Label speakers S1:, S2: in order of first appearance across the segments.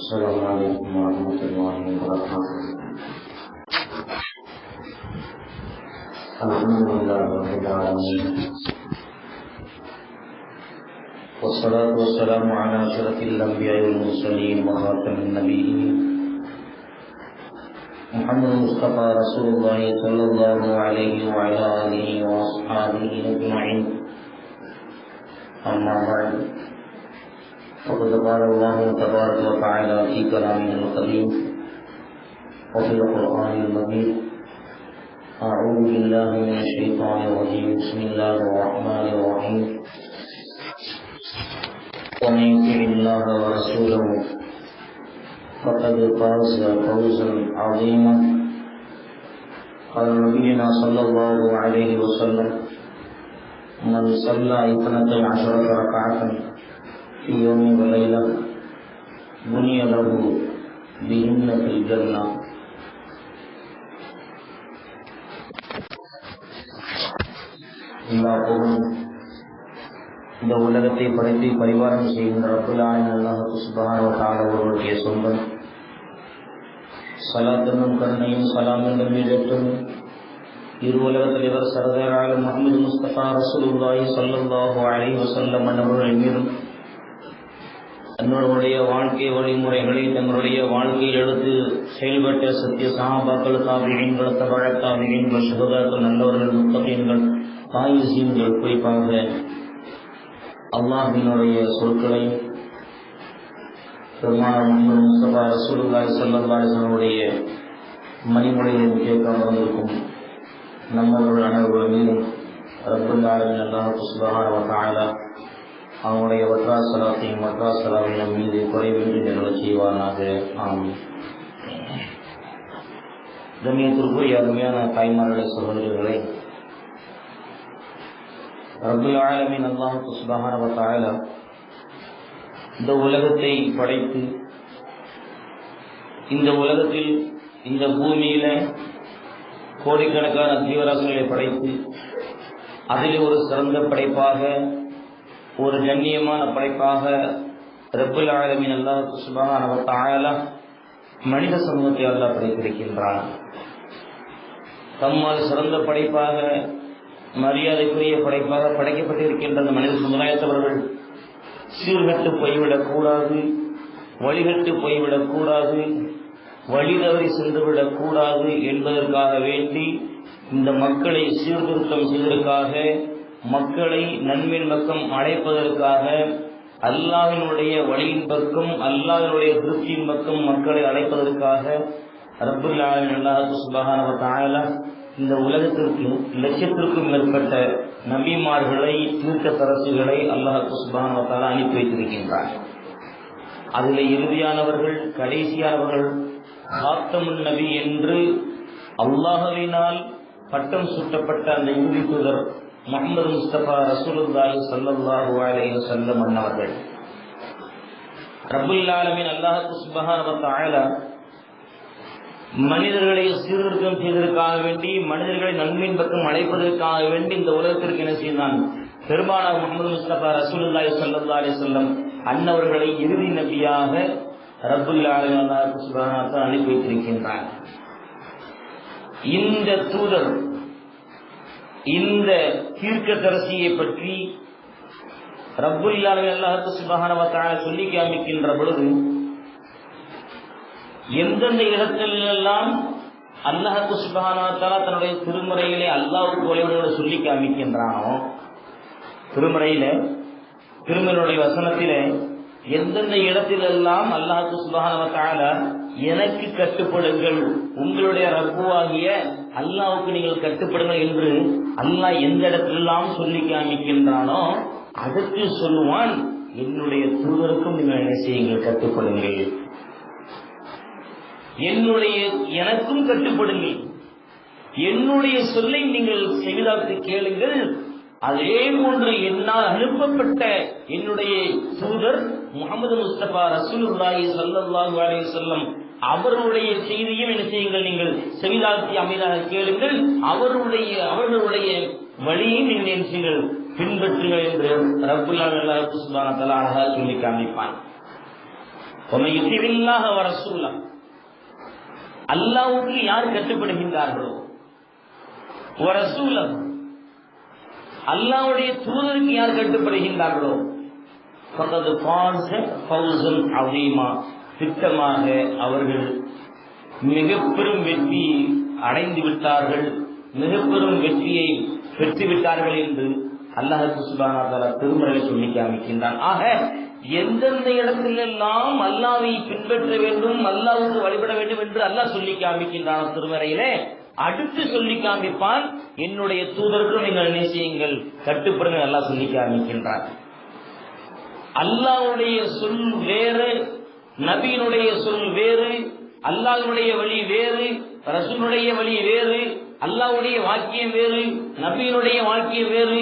S1: السلام عليكم ورحمة الله وبركاته. الحمد لله رب العالمين، والصلاة والسلام على أشرف الأنبياء والمرسلين وخاتم النبيين محمد مصطفى رسول الله صلى الله عليه وعلى آله وأصحابه أجمعين. أما بعد، فقد قال الله تبارك وتعالى في كلامه القديم وفي القرآن المجيد: أعوذ بالله من الشيطان الرجيم، بسم الله الرحمن الرحيم. ومن يطع الله ورسوله فقد فاز فوزا عظيما. قال نبينا صلى الله عليه وسلم: من صلى 12 ركعة في يوم وليلة بني له بهن في الجنة. இந்த உலகத்தை படைத்து பரிவாரம் செய்கின்ற ரப்புல் ஆலமீன் அல்லாஹ் சுப்ஹானஹு வ தஆலா அவர்களுடைய சொந்தம். ஸலாத்தும் கருணையும் ஸலாமும் மீதேற்றும் இரு உலக தலைவர் சர்தார் ஆலம் முஹம்மது முஸ்தபா ரசூலுல்லாஹி ஸல்லல்லாஹு அலைஹி வஸல்லம் அவர்கள் மீதும், தன்னுடைய வாழ்க்கை வழிமுறைகளை தங்களுடைய வாழ்க்கையில் எடுத்து செயல்பட்ட சத்திய சஹாபாக்கள், தாபிஈன்கள், தபஅ தாபிஈன்கள், ஷுஹதாக்கள், நல்லவர்கள், முத்தகீன்கள், பாயிஸீன்கள், குறிப்பாக அல்லாஹ்வினுடைய சொற்களை பெருமானார் முஹம்மது முஸ்தபா ரசூலுல்லாஹி ஸல்லல்லாஹு அலைஹி வஸல்லம் மணிமொழிகளின் கேட்க வந்திருக்கும் நம்மவர்கள் அனைவர்கள் மீதும் ரப்புல் ஆலமீன் அல்லாஹ் சுப்ஹானஹு வ தஆலா அவனுடைய வத்ராசலாத்தையும் வத்ராசலாவின் மீது குறைவின்றி நிறுவச் செய்வானாக. ஆமீன். கண்ணியத்திற்குரிய அருமையான தாய்மார்களே, சகோதரர்களே, ரப்புல் ஆலமீன் அல்லாஹ் சுப்ஹானஹு வ தஆலா இந்த உலகத்தை படைத்து, இந்த உலகத்தில் இந்த பூமியில கோடிக்கணக்கான ஜீவராசிகளை படைத்து, அதில் ஒரு சிறந்த படைப்பாக, ஒரு கண்ணியமான படைப்பாக ரப்புல் ஆலமீன் அல்லாஹ் சுப்ஹானஹு வ தஆலா மனித சமூகத்தை அல்லாஹ் படைத்திருக்கின்றான். தம்மால் சிறந்த படைப்பாக, மரியாதைக்குரிய படைப்பாக படைக்கப்பட்டிருக்கின்ற அந்த மனித சமுதாயத்தவர்கள் சீர்கட்டு போய்விடக்கூடாது, வழிகட்டு போய்விடக்கூடாது, வழி தவறி சென்றுவிடக் கூடாது என்பதற்காக வேண்டி இந்த மக்களை சீர்திருத்தம் செய்வதற்காக, மக்களை நன்மையின் பக்கம் அழைப்பதற்காக, அல்லாஹ்வினுடைய வழியின் பக்கம், அல்லாஹ்வினுடைய திருப்தியின் பக்கம் மக்களை அழைப்பதற்காக ரப்புல் ஆலமீன் அல்லாஹ் சுப்ஹானஹு வ தஆலா இந்த உலகத்திற்கு லட்சத்திற்கும் மேற்பட்ட நபிமார்களை, தீர்க்கதரிசிகளை அல்லாஹ் சுப்ஹானஹு வ தஆலா அனுப்பி வைத்திருக்கின்றார். அதில் இறுதியானவர்கள், கடைசியானவர்கள், காத்தமுன் நபி என்று அல்லாஹ்வினால் பட்டம் சூட்டப்பட்ட அந்த இறுதி தூதர் முஹம்மது முஸ்தபா ரசூலுல்லாஹி ஸல்லல்லாஹு அலைஹி வஸல்லம் அன்னவர்கள். ரப்புல் ஆலமீன் அல்லாஹ் சுப்ஹானஹு வ தஆலா மனிதர்களை சீர்திருத்தம் செய்வதற்காக வேண்டி, மனிதர்களை நன்மையின் பக்கம் அழைப்பதற்காக வேண்டி இந்த உலகத்திற்கு என்ன செய்தான்? பெருமானார் முஹம்மது முஸ்தபா ரசூலுல்லாஹி ஸல்லல்லாஹு அலைஹி வஸல்லம் அன்னவர்களை இறுதி நபியாக ரப்புல் ஆலமீன் அல்லாஹ் சுப்ஹானஹு வ தஆலா அனுப்பி வைத்திருக்கின்றார். இந்த தூதர், இந்த தீர்க்கதரிசியை பற்றி ரப்புல் ஆலமீன் அல்லாஹ் சுப்ஹானஹு வ தஆலா சொல்லி காமிக்கின்ற பொழுது, எந்தெந்த இடத்திலெல்லாம் அல்லாஹ் சுப்ஹானஹு வ தஆலா தன்னுடைய திருமுறையிலே அல்லாஹ்வுக்கு வழிபடுவதை சொல்லி காமிக்கின்றானோ, திருமறையுடைய வசனத்திலே எந்தெந்த இடத்திலெல்லாம் அல்லாஹ் சுப்ஹானஹு வ தஆலா எனக்கு கட்டுப்படுங்கள், உங்களுடைய ரப்புவாகிய அல்லாஹ்வுக்கு நீங்கள் கட்டுப்படுங்கள் என்று அல்லாஹ் எந்த இடத்திலெல்லாம் சொல்லி காமிக்கின்றானோ அதற்கு சொல்லுவான், என்னுடைய தூதருக்கும் நீங்கள் என்ன செய்யுங்கள்? கட்டுப்படுங்கள். எனக்கும் கட்டுப்படுங்கள், என்னுடைய சொல்லை நீங்கள் செவிதாக்கு கேளுங்கள். அதே போன்று என்னால் அனுப்பப்பட்ட என்னுடைய தூதர் முஹம்மது முஸ்தபா ரசூலுல்லாஹி ஸல்லல்லாஹு அலைஹி வஸல்லம் அவருடைய செய்தியும் என்ன செய்யுங்கள்? நீங்கள் செவிதாக்கி அமைதியாக கேளுங்கள். அவர்களுடைய வழியை நீங்கள் என்ன செய்யுங்கள்? பின்பற்றுங்கள் என்று ரப்புல் ஆலமீன் அல்லாஹ் சுப்ஹானஹு வ தஆலா சொல்லி காமிப்பான். அல்லாஹ்வுக்கு யார் கட்டுப்படுகின்றார்களோ, அல்லாஹ்வுடைய தூதருக்கு யார் கட்டுப்படுகின்றார்களோ, திட்டமாக அவர்கள் மிக பெரும் வெற்றி அடைந்து விட்டார்கள், மிக பெரும் வெற்றியை பெற்றுவிட்டார்கள் என்று அல்லாஹ் சுப்ஹானஹு வ தஆலா திருமறையில் சொல்லி காமிக்கின்றான். ஆக எந்தெந்த இடத்திலெல்லாம் அல்லாஹ்வை பின்பற்ற வேண்டும், அல்லாஹ்வுக்கு வழிபட வேண்டும் என்று அல்லாஹ் சொல்லி காமிக்கின்றான் திருமறையிலே, அடுத்து சொல்லி காமிப்பான் என்னுடைய தூதருக்கும் நீங்கள் என்ன செய்யுங்கள், கட்டுப்படுங்க அல்லாஹ் சொல்லி காமிக்கின்றான். அல்லாஹ்வுடைய சொல் வேறு, நபியினுடைய சொல் வேறு, அல்லாஹ்வுடைய வழி வேறு, ரசூலுடைய வழி வேறு, அல்லாஹ்வுடைய வாக்கியம் வேறு, நபியினுடைய வாக்கியம் வேறு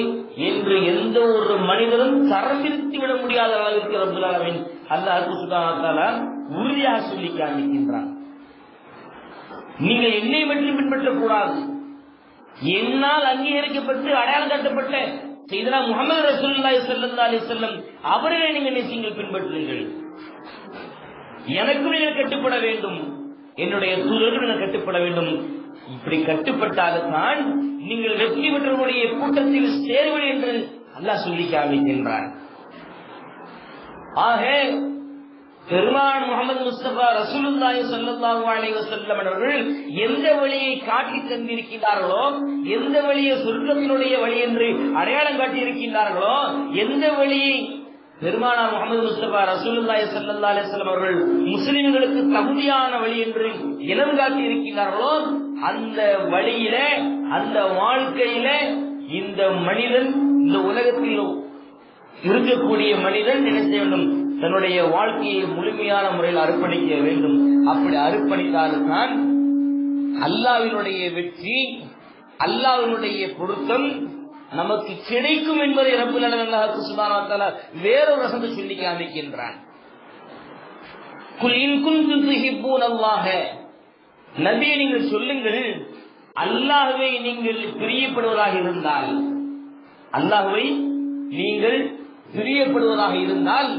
S1: என்று எந்த ஒரு மனிதரும் தரத்திருத்தி விட முடியாத அளவிற்கு ரப்பல் ஆலமீன் அல்லாஹ் சுப்ஹானஹு வ தஆலா உறுதியாக சொல்லி காமிக்கின்றான். நீங்கள் என்னை மட்டும் பின்பற்றக்கூடாது, என்னால் அங்கீகரிக்கப்பட்டு அடையாளம் காட்டப்பட்ட சையதுனா முஹம்மது ரசூலுல்லாஹி ஸல்லல்லாஹு அலைஹி வஸல்லம் அவர்களை நீங்கள் பின்பற்றுங்கள். எனக்கும் நீங்கள் கட்டுப்பட வேண்டும், என்னுடைய தூதருக்கு நீங்கள் கட்டுப்பட வேண்டும். இப்படி கட்டுப்பட்டால்தான் நீங்கள் வெற்றி பெற்றவருடைய கூட்டத்தில் சேர்வீர்கள் என்று அல்லாஹ் சொல்லி காமிக்கின்றார். ஆக பெருமான் முஹம்மது முஸ்தபா ரசூலுல்லாஹி ஸல்லல்லாஹு அலைஹி வஸல்லம் அவர்கள் எந்த வழியை காட்டி தந்திருக்கிறார்களோ, எந்த வழியை சொர்க்கத்தினுடைய வழி என்று அடையாளம் காட்டி இருக்கின்றார்களோ, எந்த வழியை பெருமானார் முஹம்மது முஸ்தபா ரசூலுல்லாஹி ஸல்லல்லாஹு அலைஹி வஸல்லம் அவர்கள் முஸ்லிம்களுக்கு தகுதியான வழி என்று இனம் காட்டி இருக்கிறார்களோ, அந்த வழியில, அந்த வாழ்க்கையில இந்த மனிதன், இந்த உலகத்தில் இருக்கக்கூடிய மனிதன் நினைக்க வேண்டும், தன்னுடைய வாழ்க்கையை முழுமையான முறையில் அர்ப்பணிக்க வேண்டும். அப்படி அர்ப்பணித்தால்தான் அல்லாஹ்வினுடைய வெற்றி, அல்லாஹ்வினுடைய பொருத்தம் நமக்கு கிடைக்கும் என்பதை ரப்பல் ஆலமீன் அல்லாஹ் சுப்ஹானஹு வ தஆலா வேறொரு வசனத்தை சொல்லி காமிக்கின்றான். குல் இன் குன்தும் துஹிப்பூனல்லாஹ, நபியே நீங்கள் சொல்லுங்கள், அல்லாஹ்வை நீங்கள் பிரியப்படுவதாக இருந்தால், அல்லாஹ்வை நீங்கள் பிரியப்படுவதாக இருந்தால்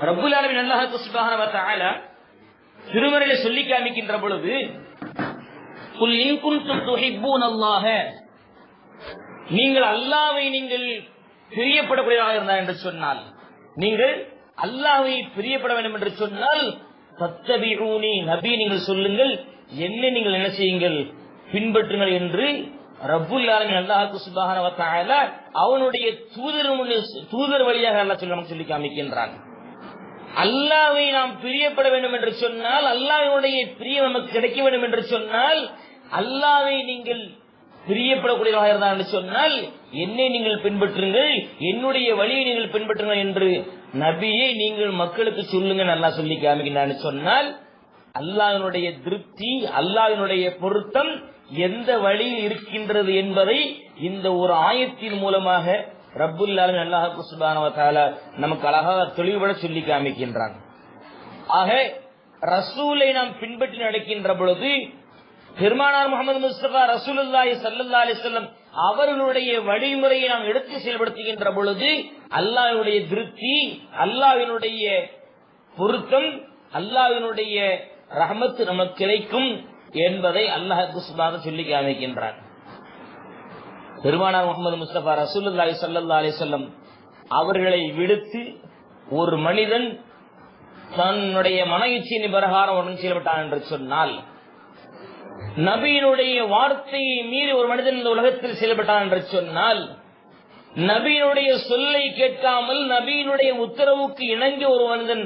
S1: ரப்பல் ஆலமீன் அல்லாஹ் சுப்ஹானஹு வ தஆலா திருமறையிலே சொல்லி காமிக்கின்ற பொழுது, குல் இன் குன்தும் துஹிப்பூனல்லாஹ, நீங்கள் அல்லாஹ்வை நீங்கள் பிரியப்படக்கூடியவராக இருந்தால் என்று சொன்னால், நீங்கள் அல்லாஹ்வை பிரியப்பட வேண்டும் என்று சொன்னால் ஃபத்தபிஊனி, நபி நீங்கள் சொல்லுங்கள், என்னை நீங்கள் என்ன செய்யுங்கள், பின்பற்றுங்கள் என்று ரப்புல் ஆலமீன் அல்லாஹ் சுப்ஹானஹு வ தஆலா அவனுடைய தூதர் வழியாக அல்லாஹ் சொல்லி காமிக்கின்றான். அல்லாஹ்வை நாம் பிரியப்பட வேண்டும் என்று சொன்னால், அல்லாஹ்வுடைய பிரியம் நமக்கு கிடைக்க வேண்டும் என்று சொன்னால், அல்லாஹ்வை நீங்கள் பிரியப்படக்கூடியவராக இருந்தால் என்று சொன்னால் என்னை நீங்கள் பின்பற்றுங்கள், என்னுடைய வழியை நீங்கள் பின்பற்றுங்கள் என்று நபியை நீங்கள் மக்களுக்கு சொல்லுங்க நல்லா சொல்லி காமிக்கின்றான்னு சொன்னால், அல்லாஹ்வினுடைய திருப்தி, அல்லாஹ்வினுடைய பொருத்தம் எந்த வழியில் இருக்கின்றது என்பதை இந்த ஒரு ஆயத்தின் மூலமாக ரப்புல் ஆலமீன் அல்லாஹ் சுப்ஹானஹு வ தஆலா நமக்கு அழகாக தெளிவுபட சொல்லி காமிக்கின்றான். ஆக ரசூலை நாம் பின்பற்றி நடக்கின்ற பொழுது, பெருமானார் முஹம்மது முஸ்தபா ரசூலுல்லாஹி ஸல்லல்லாஹு அலைஹி வஸல்லம் அவர்களுடைய வழிமுறையை நாம் எடுத்து செயல்படுத்துகின்ற பொழுது அல்லாஹ்வுடைய திருப்தி, அல்லாஹ்வினுடைய பொருத்தம், அல்லாஹ்வினுடைய ரஹ்மத் நமக்கு கிடைக்கும் என்பதை அல்லாஹ் சுப்ஹானஹு சொல்லி காமிக்கின்றான். பெருமானார் முஹம்மது முஸ்தபா ரசூலுல்லாஹி ஸல்லல்லாஹு அலைஹி வஸல்லம் அவர்களை விடுத்து ஒரு மனிதன் தன்னுடைய மன இச்சையின் பிரகாரம் ஒன்றும் செயல்பட்டான் என்று சொன்னால், நபியினுடைய வார்த்தையை மீறி ஒரு மனிதன் இந்த உலகத்தில் செயல்பட்டான் என்று சொன்னால், நபியினுடைய சொல்லை கேட்காமல் நபியினுடைய உத்தரவுக்கு இணங்கி ஒரு மனிதன்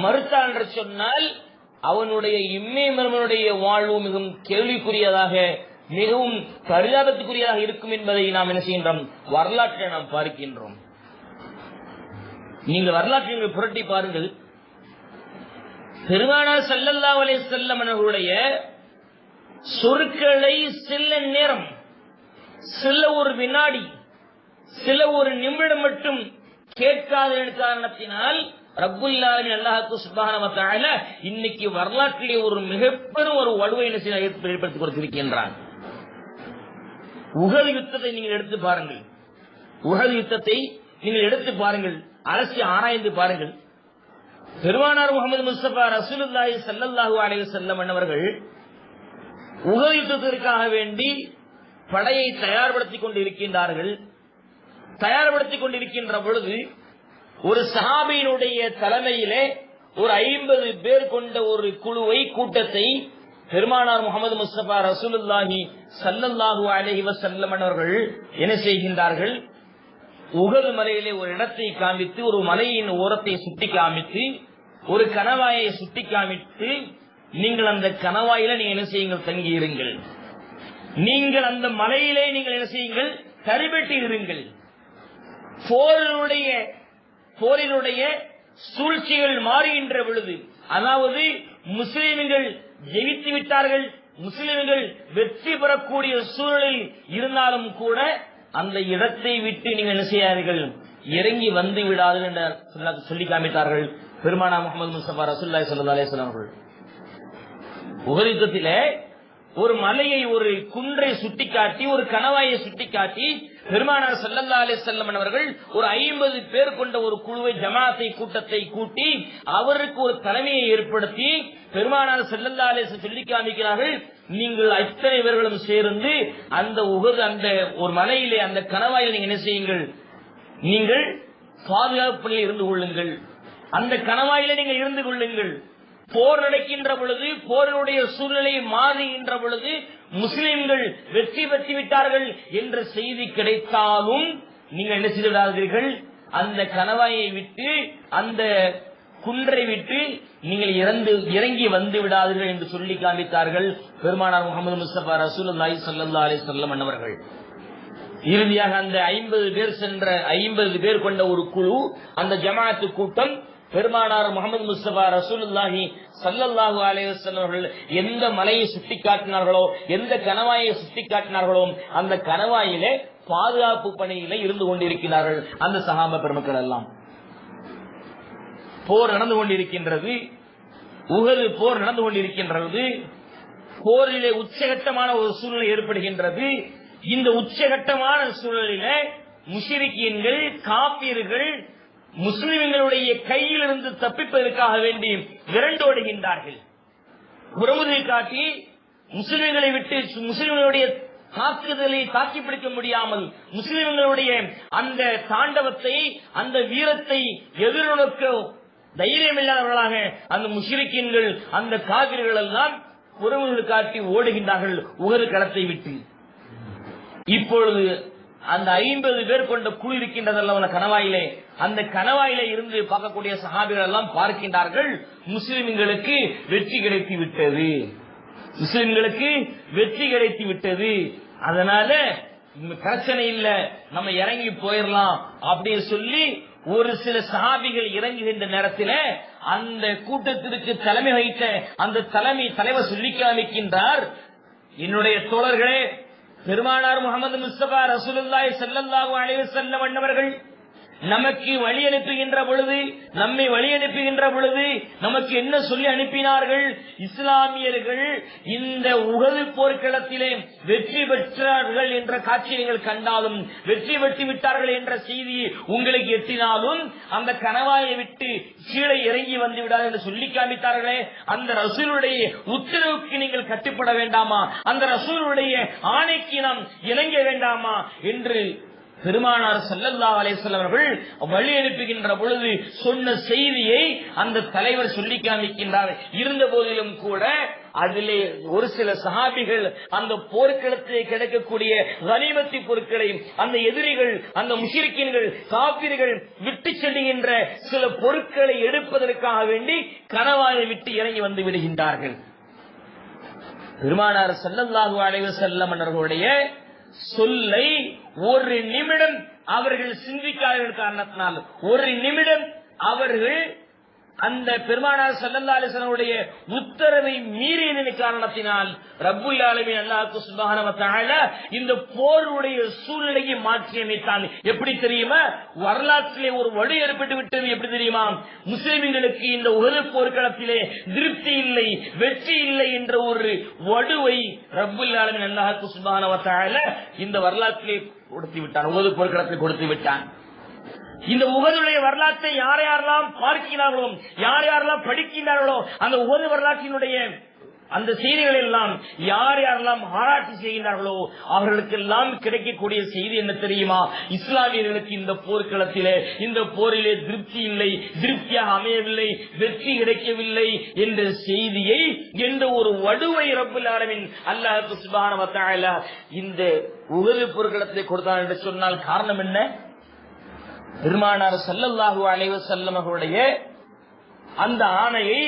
S1: மறுத்தான் என்று சொன்னால், அவனுடைய இம்மை மறுமையுடைய வாழ்வு மிகவும் கேள்விக்குரியதாக, மிகவும் பரிதாபத்துக்குரியதாக இருக்கும் என்பதை நாம் என்ன செய்கின்றோம், வரலாற்றை நாம் பார்க்கின்றோம். நீங்கள் வரலாற்றை புரட்டி பாருங்கள். பெருமானார் ஸல்லல்லாஹு அலைஹி வஸல்லம் அவர்களுடைய சொற்களை சில நேரம், சில ஒரு வினாடி, சில ஒரு நிமிடம் மட்டும் கேட்காத காரணத்தினால் ரப்புல் ஆலமீன் அல்லாஹ் சுப்ஹானஹு வ தஆலா இன்னைக்கு வரலாற்றிலே ஒரு மிகப்பெரும் ஒரு வலுவை ஏற்படுத்திக் கொடுத்திருக்கின்றான். உஹது யுத்தத்தை நீங்கள் எடுத்து பாருங்கள். உஹது யுத்தத்தை நீங்கள் எடுத்து பாருங்கள், அரசி ஆராய்ந்து பாருங்கள். பெருமானார் முகமது முஸ்தபா ரசூலுல்லாஹி ஸல்லல்லாஹு அலைஹி வஸல்லம் அவர்கள் உஹது யுத்தத்திற்காக வேண்டி படையை தயார்படுத்திக் கொண்டிருக்கின்றார்கள். தயார்படுத்திக் கொண்டிருக்கின்ற பொழுது ஒரு சஹாபியினுடைய தலைமையிலே ஒரு 50 பேர் கொண்ட ஒரு குழுவை, கூட்டத்தை பெருமானார் முகமது முஸ்தபா ரசூலுல்லாஹி ஸல்லல்லாஹு அலைஹி வஸல்லம் அவர்கள் என்ன செய்கின்றார்கள்? உஹது மலையிலே ஒரு இடத்தை காமித்து, ஒரு மலையின் ஓரத்தை சுட்டி காமித்து, ஒரு கணவாயை சுட்டி காமித்து, நீங்கள் அந்த கணவாயில நீங்க என்ன செய்யுங்கள், தங்கியிருங்கள். நீங்கள் அந்த மலையிலே நீங்கள் என்ன செய்யுங்கள், தரிபெட்டி இருங்கள். போரினுடைய சூழ்ச்சிகள் மாறுகின்ற பொழுது, அதாவது முஸ்லிம்கள் ஜெயித்து விட்டார்கள், முஸ்லிம்கள் வெற்றி பெறக்கூடிய சூழலில் இருந்தாலும் கூட அந்த இடத்தை விட்டு நீங்கள் என்ன செய்யாதீர்கள், இறங்கி வந்து விடாதீர்கள் என்று சொல்லி காமித்தார்கள் பெருமானார் முகமது முஸ்தபா ரசூலுல்லாஹி ஸல்லல்லாஹு அலைஹி வஸல்லம் அவர்கள். உஹது யுத்தத்திலே ஒரு மலையை, ஒரு குன்றை சுட்டிக்காட்டி, ஒரு கணவாயை சுட்டிக்காட்டி பெருமானார் ஸல்லல்லாஹு அலைஹி வஸல்லம் அவர்கள் ஒரு 50 பேர் கொண்ட ஒரு குழுவை, ஜமாத்தை, கூட்டத்தை கூட்டி அவருக்கு ஒரு தலைமையை ஏற்படுத்தி பெருமானார் ஸல்லல்லாஹு அலைஹி வஸல்லம் சொல்லி காமிக்கிறார்கள், நீங்கள் அத்தனை பேர்களும் சேர்ந்து அந்த உஹது, அந்த ஒரு மலையிலே, அந்த கணவாயில் நீங்க என்ன செய்யுங்கள், நீங்கள் பாதுகாப்பில் இருந்து கொள்ளுங்கள். அந்த கணவாயில நீங்கள் இருந்து கொள்ளுங்கள். போர் நடக்கின்ற பொழுது, போரினுடைய சூழ்நிலை மாறுகின்ற பொழுது, முஸ்லிம்கள் வெற்றி பெற்று விட்டார்கள் என்ற செய்தி கிடைத்தாலும் நீங்கள் என்ன செய்து விடாதீர்கள், அந்த கணவாயை விட்டு, அந்த குன்றை விட்டு நீங்கள் இறங்கி வந்து விடாதீர்கள் என்று சொல்லி காமித்தார்கள் பெருமானார் முகமது முஸ்தபா ரசூலுல்லாஹி ஸல்லல்லாஹு அலைஹி வஸல்லம் அவர்கள். இறுதியாக அந்த 50 பேர் சென்ற 50 பேர் கொண்ட ஒரு குழு, அந்த ஜமாஅத்து கூட்டம் பெருமானார் முகமது முஸ்தபா ரசூலுல்லாஹி ஸல்லல்லாஹு அலைஹி வஸல்லம் அவர்கள் எந்த மலையை சுட்டிக்காட்டினார்களோ, எந்த கணவாயை சுட்டிக்காட்டினார்களோ, அந்த கணவாயிலே பாதுகாப்பு பணியில இருந்து கொண்டிருக்கிறார்கள். அந்த சஹாபா பெருமக்கள் எல்லாம். போர் நடந்து கொண்டிருக்கின்றது, உஹது போர் நடந்து கொண்டிருக்கின்றது. போரிலே உச்சகட்டமான ஒரு சூழ்நிலை ஏற்படுகின்றது. இந்த உச்சகட்டமான சூழலிலே முஷ்ரிக்கீன்கள், காபிர்கள் முஸ்லிம்களுடைய கையிலிருந்து தப்பிப்பதற்காக வேண்டி விரண்டோடுகின்றார்கள். புறமுதுகை காட்டி முஸ்லிம்களை விட்டு, முஸ்லிம்களுடைய தாக்குதலை தாக்கி பிடிக்க முடியாமல், முஸ்லிம்களுடைய அந்த தாண்டவத்தை, அந்த வீரத்தை எதிர்நோக்க தைரியமில்லாதவர்களாக அந்த முஷ்ரிக்கீன்கள், அந்த காபிர்கள் எல்லாம் புறமுதுகை காட்டி ஓடுகின்றார்கள் உஹது களத்தை விட்டு. இப்பொழுது அந்த 50 பேர் கொண்ட குழு இருக்கின்றதல்ல கணவாயிலே, அந்த கணவாயிலே இருந்து பார்க்கக்கூடிய சஹாபிகள் எல்லாம் பார்க்கின்றார்கள், முஸ்லிம்களுக்கு வெற்றி கிடைத்து விட்டது, முஸ்லிம்களுக்கு வெற்றி கிடைத்து விட்டது. அதனால பிரச்சனை இல்ல, நம்ம இறங்கி போயிடலாம் அப்படின்னு சொல்லி ஒரு சில சஹாபிகள் இறங்குகின்ற நேரத்தில் அந்த கூட்டத்திற்கு தலைமை வகித்த அந்த தலைவர் சொல்லி காமிக்கின்றார், என்னுடைய தோழர்களே, பெருமானார் முகமது முஸ்தபா ரசூலுல்லாஹி ஸல்லல்லாஹு அலைஹி வஸல்லம் அவர்கள் நமக்கு வழி அனுப்புகின்ற பொழுது, நம்மை வழி அனுப்புகின்ற பொழுது நமக்கு என்ன சொல்லி அனுப்பினார்கள்? இஸ்லாமியர்கள் இந்த உஹது போர்க்களத்திலே வெற்றி பெற்றார்கள் என்ற காட்சியை நீங்கள் கண்டாலும், வெற்றி பெற்று விட்டார்கள் என்ற செய்தி உங்களுக்கு எட்டினாலும் அந்த கணவாயை விட்டு கீழே இறங்கி வந்து விடாது என்று சொல்லி காமித்தார்களே, அந்த ரசூலுடைய உத்தரவுக்கு நீங்கள் கட்டுப்பட வேண்டாமா? அந்த ரசூலுடைய ஆணைக்கு நாம் இணங்க வேண்டாமா என்று பெருமானார் ஸல்லல்லாஹு அலைஹி வஸல்லம் அவர்கள் வழி அனுப்புகின்ற பொழுது சொன்ன செய்தியை அந்த தலைவர் சொல்லி காமிக்கின்றார். இருந்த போதிலும் கூட அதிலே ஒரு சில சஹாபிகள் அந்த போர்க்களத்திலே கிடைக்கக்கூடிய கனிமத்தி பொருட்களை, அந்த எதிரிகள், அந்த முஷ்ரிக்கீன்கள், காபிர்கள் விட்டு செல்லுகின்ற சில பொருட்களை எடுப்பதற்காக வேண்டி கணவாயை விட்டு இறங்கி வந்து விடுகின்றார்கள். பெருமானார் ஸல்லல்லாஹு அலைஹி வஸல்லம் அவர்களுடைய சொல்லை ஒரு நிமிடம் அவர்கள் சிந்திக்காத காரணத்தினால், ஒரு நிமிடம் அவர்கள் அந்த பெருமானார் ஸல்லல்லாஹு அலைஹி வஸல்லம் உத்தரவை மீறியதன் காரணத்தினால் ரப்புல் ஆலமீன் அல்லாஹ் சுப்ஹானஹு வ தஆலா இந்த போருடைய சூழ்நிலையை மாற்றி அமைத்தான். எப்படி தெரியுமா? வரலாற்றிலே ஒரு வடு ஏற்பட்டு விட்டது. எப்படி தெரியுமா? முஸ்லிம்களுக்கு இந்த உஹது போர்க்களத்திலே திருப்தி இல்லை, வெற்றி இல்லை என்ற ஒரு வடுவை ரப்புல் ஆலமீன் அல்லாஹ் சுப்ஹானஹு வ தஆலா இந்த வரலாற்றிலே கொடுத்து விட்டான், உஹது போர்க்களத்தில் கொடுத்து விட்டான். இந்த உஹதுடைய வரலாற்றை யார் யாரெல்லாம் பார்க்கிறார்களோ, யார் யாரெல்லாம் படிக்கிறார்களோ, அந்த உஹது வரலாற்றினுடைய அந்த செய்திகள் எல்லாம் யார் யாரெல்லாம் ஆராய்ச்சி செய்கிறார்களோ அவர்களுக்கெல்லாம் கிடைக்கக்கூடிய செய்தி என்ன தெரியுமா? இஸ்லாமியர்களுக்கு இந்த போர்க்களத்திலே, இந்த போரிலே திருப்தி இல்லை, திருப்தியாக அமையவில்லை, வெற்றி கிடைக்கவில்லை என்ற செய்தியை, என்ற ஒரு வடுவை ரப்புல் ஆலமீன் அல்லாஹ் சுப்ஹானஹு வ தஆலா இந்த உஹது போர்க்களத்திலே கொடுத்தான் என்று சொன்னால் காரணம் என்ன? பெருமானார் ஸல்லல்லாஹு அலைஹி வஸல்லம் அவர்களுடைய அந்த ஆணையை,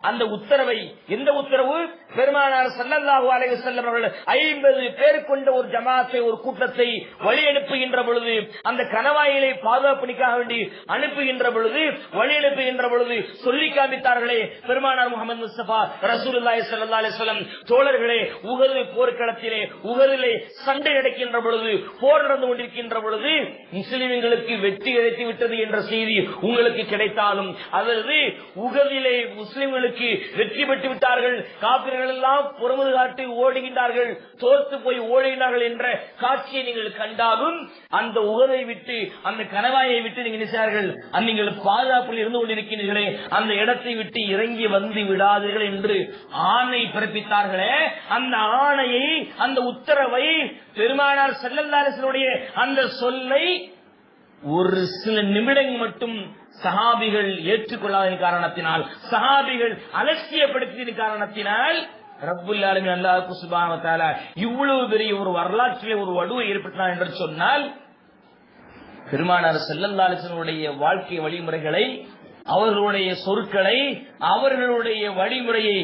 S1: அந்த உத்தரவை, எந்த உத்தரவு? பெருமானார் ஸல்லல்லாஹு அலைஹி வஸல்லம் அவர்கள் 50 பேர் கொண்ட ஒரு ஜமாத்தை, ஒரு கூட்டத்தை வழி அனுப்புகின்ற பொழுது, அந்த கணவாயிலை பாதுகாப்புக்காக வேண்டி அனுப்புகின்ற பொழுது, வழி அனுப்புகின்ற பொழுது சொல்லி காமித்தார்களே பெருமானார் முஹம்மது முஸ்தபா ரசூலுல்லாஹி ஸல்லல்லாஹு அலைஹி வஸல்லம், தோழர்களே, உஹது போர்க்களத்திலே, உஹதிலே சண்டை நடக்கின்ற பொழுது, போர் நடந்து கொண்டிருக்கின்ற பொழுது முஸ்லிம்களுக்கு வெற்றி கிடைத்து விட்டது என்ற செய்தி உங்களுக்கு கிடைத்தாலும், அதாவது உஹதிலே முஸ்லிம்களுக்கு வெற்றி பெற்று விட்டார்கள், காபிர்கள் எல்லாம் புறமுது காட்டி ஓடுகின்றார்கள், தோற்று போய் ஓடுகின்றார்கள் என்ற காட்சியை நீங்கள் கண்டாலும் அந்த உஹதை விட்டு, அந்த கணவாயை விட்டு நீங்கள் பாதுகாப்பில் இருந்து கொண்டிருக்கிறீர்களே, அந்த இடத்தை விட்டு இறங்கி வந்து விடாதீர்கள் என்று ஆணை பிறப்பித்தார்களே, அந்த ஆணையை, அந்த உத்தரவை பெருமானார் ஸல்லல்லாஹு அலைஹி வஸல்லம் அந்த சொல்லை ஒரு சில நிமிடங்கள் மட்டும் சஹாபிகள் ஏற்றுக்கொள்ளாதன் காரணத்தினால், சஹாபிகள் அலட்சியப்படுத்தியதன் காரணத்தினால் ரப்புல் ஆலமீன் அல்லாஹ் சுப்ஹானஹு வ தஆலா இவ்வளவு பெரிய ஒரு வரலாற்றிலே ஒரு வடுவை ஏற்படுத்தினார் என்று சொன்னால், பெருமானார் ஸல்லல்லாஹு அலைஹி வஸல்லம் வாழ்க்கை வழிமுறைகளை, அவர்களுடைய சொற்களை, அவர்களுடைய வழிமுறையை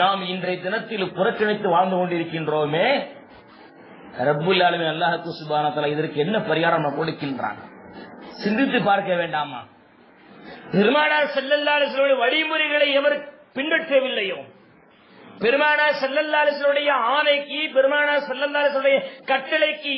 S1: நாம் இன்றைய தினத்தில் புறக்கணித்து வாழ்ந்து கொண்டிருக்கின்றோமே. ரப்புல் ஆலமீன் அல்லாஹ் சுப்ஹானஹு வ தஆலா இதற்கு என்ன பரிகாரம் கொடுக்கின்றான்? சிந்தித்து பார்க்க வேண்டாமா? பெருமானார் ஸல்லல்லாஹு அலைஹி வஸல்லம் வழிமுறைகளை எவர் பின்பற்றவில்லையோ, பெருமானார் ஸல்லல்லாஹு அலைஹி வஸல்லம் ஆணைக்கு, பெருமானார் ஸல்லல்லாஹு அலைஹி வஸல்லம் கட்டளைக்கு